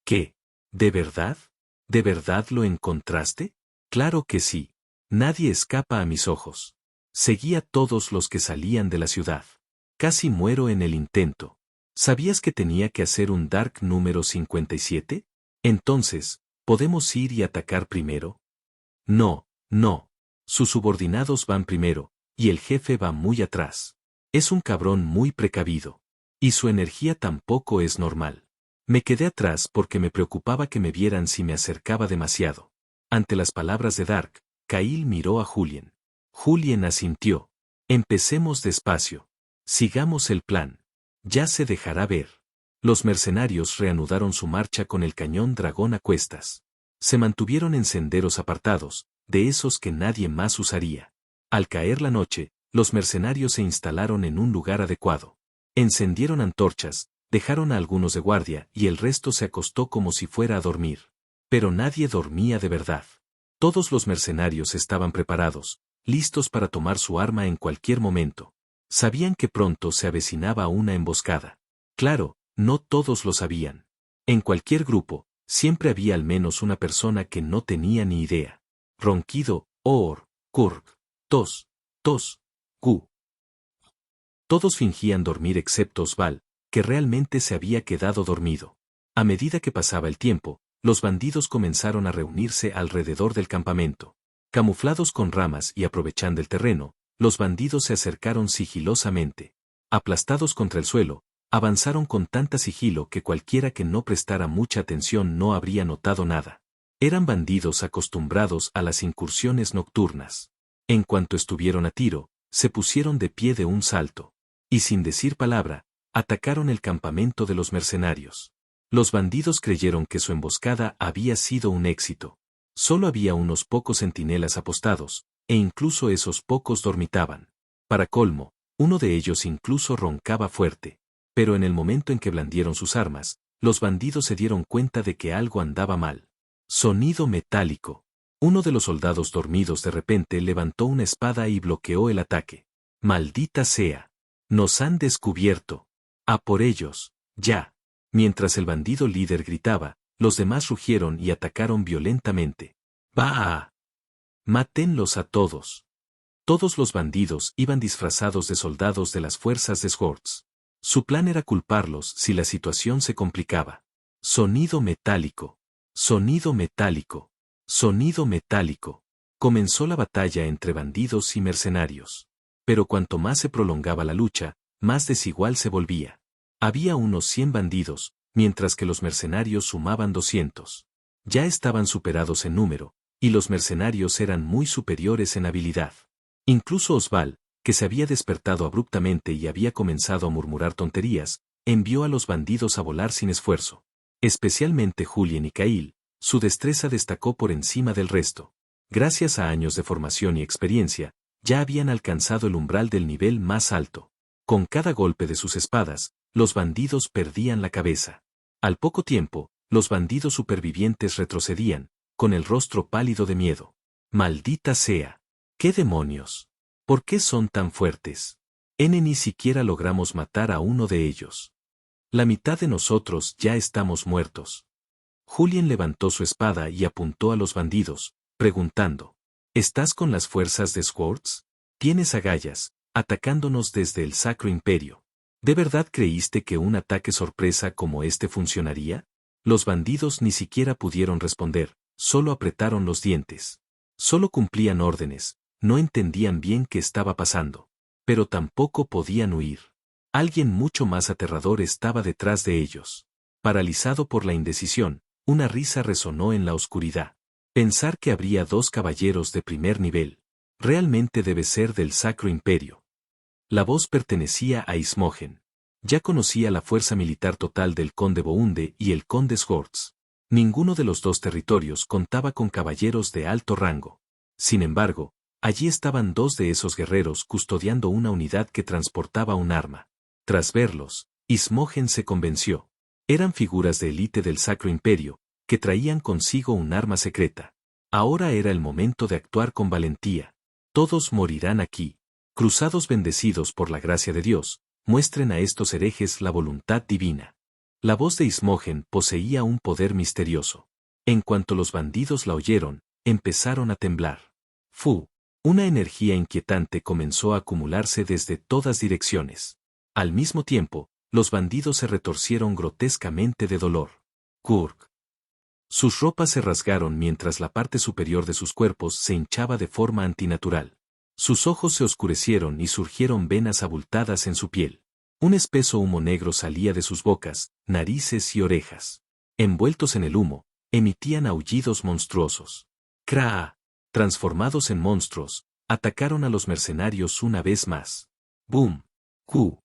¿Qué? ¿De verdad? ¿De verdad lo encontraste? Claro que sí. Nadie escapa a mis ojos. Seguí a todos los que salían de la ciudad. Casi muero en el intento. ¿Sabías que tenía que hacer un Dark número 57? Entonces, ¿podemos ir y atacar primero? No, no. Sus subordinados van primero, y el jefe va muy atrás. Es un cabrón muy precavido. Y su energía tampoco es normal. Me quedé atrás porque me preocupaba que me vieran si me acercaba demasiado. Ante las palabras de Dark, Kail miró a Julien. Julien asintió. Empecemos despacio. Sigamos el plan. Ya se dejará ver. Los mercenarios reanudaron su marcha con el cañón dragón a cuestas. Se mantuvieron en senderos apartados, de esos que nadie más usaría. Al caer la noche, los mercenarios se instalaron en un lugar adecuado. Encendieron antorchas, dejaron a algunos de guardia y el resto se acostó como si fuera a dormir. Pero nadie dormía de verdad. Todos los mercenarios estaban preparados, listos para tomar su arma en cualquier momento. Sabían que pronto se avecinaba una emboscada. Claro, no todos lo sabían. En cualquier grupo, siempre había al menos una persona que no tenía ni idea. Ronquido, kurg, tos, ku. Todos fingían dormir excepto Osval, que realmente se había quedado dormido. A medida que pasaba el tiempo, los bandidos comenzaron a reunirse alrededor del campamento. Camuflados con ramas y aprovechando el terreno, los bandidos se acercaron sigilosamente. Aplastados contra el suelo, avanzaron con tanta sigilo que cualquiera que no prestara mucha atención no habría notado nada. Eran bandidos acostumbrados a las incursiones nocturnas. En cuanto estuvieron a tiro, se pusieron de pie de un salto. Y sin decir palabra, atacaron el campamento de los mercenarios. Los bandidos creyeron que su emboscada había sido un éxito. Solo había unos pocos centinelas apostados, e incluso esos pocos dormitaban. Para colmo, uno de ellos incluso roncaba fuerte. Pero en el momento en que blandieron sus armas, los bandidos se dieron cuenta de que algo andaba mal. Sonido metálico. Uno de los soldados dormidos de repente levantó una espada y bloqueó el ataque. ¡Maldita sea! ¡Nos han descubierto! ¡A por ellos! ¡Ya! Mientras el bandido líder gritaba, los demás rugieron y atacaron violentamente. ¡Bah! ¡Mátenlos a todos! Todos los bandidos iban disfrazados de soldados de las fuerzas de Swords. Su plan era culparlos si la situación se complicaba. Sonido metálico. Sonido metálico. Sonido metálico. Comenzó la batalla entre bandidos y mercenarios. Pero cuanto más se prolongaba la lucha, más desigual se volvía. Había unos 100 bandidos, mientras que los mercenarios sumaban 200. Ya estaban superados en número, y los mercenarios eran muy superiores en habilidad. Incluso Osval, que se había despertado abruptamente y había comenzado a murmurar tonterías, envió a los bandidos a volar sin esfuerzo. Especialmente Julien y Cail, su destreza destacó por encima del resto. Gracias a años de formación y experiencia, ya habían alcanzado el umbral del nivel más alto. Con cada golpe de sus espadas, los bandidos perdían la cabeza. Al poco tiempo, los bandidos supervivientes retrocedían, con el rostro pálido de miedo. ¡Maldita sea! ¿Qué demonios? ¿Por qué son tan fuertes? Ni siquiera logramos matar a uno de ellos. La mitad de nosotros ya estamos muertos. Julien levantó su espada y apuntó a los bandidos, preguntando: ¿Estás con las fuerzas de Swords? Tienes agallas, atacándonos desde el Sacro Imperio. ¿De verdad creíste que un ataque sorpresa como este funcionaría? Los bandidos ni siquiera pudieron responder, solo apretaron los dientes. Solo cumplían órdenes, no entendían bien qué estaba pasando. Pero tampoco podían huir. Alguien mucho más aterrador estaba detrás de ellos. Paralizado por la indecisión, una risa resonó en la oscuridad. Pensar que habría 2 caballeros de primer nivel. Realmente debe ser del Sacro Imperio. La voz pertenecía a Ismogen. Ya conocía la fuerza militar total del conde Bounde y el conde Swords. Ninguno de los 2 territorios contaba con caballeros de alto rango. Sin embargo, allí estaban 2 de esos guerreros custodiando una unidad que transportaba un arma. Tras verlos, Ismogen se convenció. Eran figuras de élite del Sacro Imperio, que traían consigo un arma secreta. Ahora era el momento de actuar con valentía. Todos morirán aquí. Cruzados bendecidos por la gracia de Dios, muestren a estos herejes la voluntad divina. La voz de Ismogen poseía un poder misterioso. En cuanto los bandidos la oyeron, empezaron a temblar. ¡Fu! Una energía inquietante comenzó a acumularse desde todas direcciones. Al mismo tiempo, los bandidos se retorcieron grotescamente de dolor. ¡Kurk! Sus ropas se rasgaron mientras la parte superior de sus cuerpos se hinchaba de forma antinatural. Sus ojos se oscurecieron y surgieron venas abultadas en su piel. Un espeso humo negro salía de sus bocas, narices y orejas. Envueltos en el humo, emitían aullidos monstruosos. ¡Craa! Transformados en monstruos, atacaron a los mercenarios una vez más. ¡Bum! ¡Cu!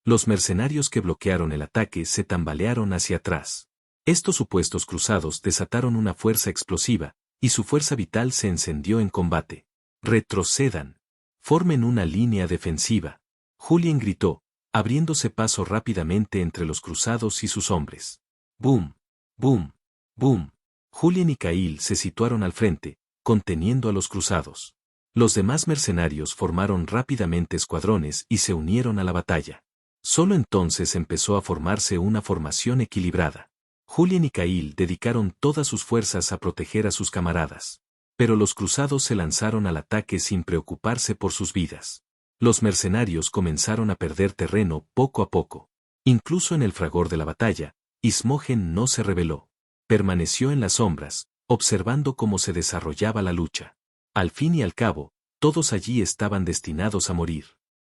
Los mercenarios que bloquearon el ataque se tambalearon hacia atrás. Estos supuestos cruzados desataron una fuerza explosiva, y su fuerza vital se encendió en combate. ¡Retrocedan! Formen una línea defensiva. Julien gritó, abriéndose paso rápidamente entre los cruzados y sus hombres. ¡Bum! ¡Bum! ¡Bum! Julien y Cail se situaron al frente, conteniendo a los cruzados. Los demás mercenarios formaron rápidamente escuadrones y se unieron a la batalla. Solo entonces empezó a formarse una formación equilibrada. Julien y Cail dedicaron todas sus fuerzas a proteger a sus camaradas. Pero los cruzados se lanzaron al ataque sin preocuparse por sus vidas. Los mercenarios comenzaron a perder terreno poco a poco. Incluso en el fragor de la batalla, Ismogen no se rebeló. Permaneció en las sombras, observando cómo se desarrollaba la lucha. Al fin y al cabo, todos allí estaban destinados a morir.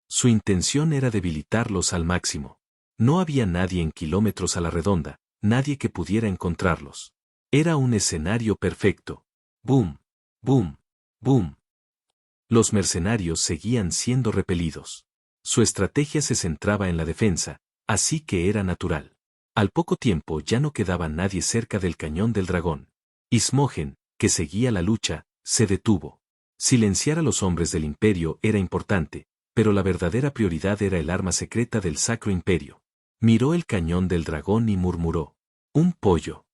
Su intención era debilitarlos al máximo. No había nadie en kilómetros a la redonda, nadie que pudiera encontrarlos. Era un escenario perfecto. ¡Bum! ¡Bum! ¡Bum! Los mercenarios seguían siendo repelidos. Su estrategia se centraba en la defensa, así que era natural. Al poco tiempo ya no quedaba nadie cerca del cañón del dragón. Ismogen, que seguía la lucha, se detuvo. Silenciar a los hombres del imperio era importante, pero la verdadera prioridad era el arma secreta del Sacro Imperio. Miró el cañón del dragón y murmuró: «Un pollo».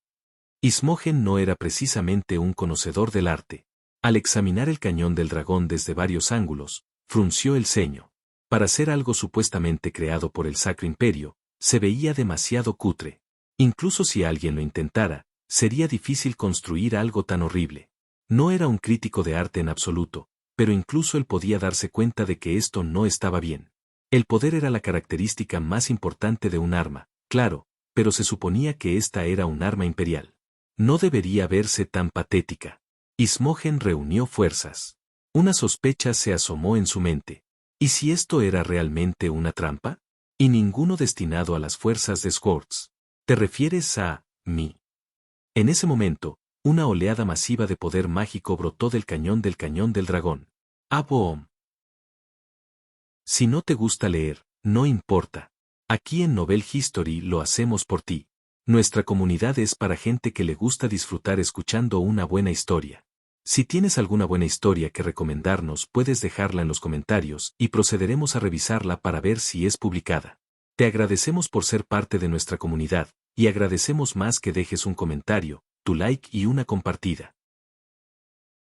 Ismogen no era precisamente un conocedor del arte. Al examinar el cañón del dragón desde varios ángulos, frunció el ceño. Para ser algo supuestamente creado por el Sacro Imperio, se veía demasiado cutre. Incluso si alguien lo intentara, sería difícil construir algo tan horrible. No era un crítico de arte en absoluto, pero incluso él podía darse cuenta de que esto no estaba bien. El poder era la característica más importante de un arma, claro, pero se suponía que esta era un arma imperial. No debería verse tan patética. Ismogen reunió fuerzas. Una sospecha se asomó en su mente. ¿Y si esto era realmente una trampa? Y ninguno destinado a las fuerzas de Swords. ¿Te refieres a mí? En ese momento, una oleada masiva de poder mágico brotó del cañón del dragón. ¡Aboom! Si no te gusta leer, no importa. Aquí en Novel History lo hacemos por ti. Nuestra comunidad es para gente que le gusta disfrutar escuchando una buena historia. Si tienes alguna buena historia que recomendarnos, puedes dejarla en los comentarios y procederemos a revisarla para ver si es publicada. Te agradecemos por ser parte de nuestra comunidad, y agradecemos más que dejes un comentario, tu like y una compartida.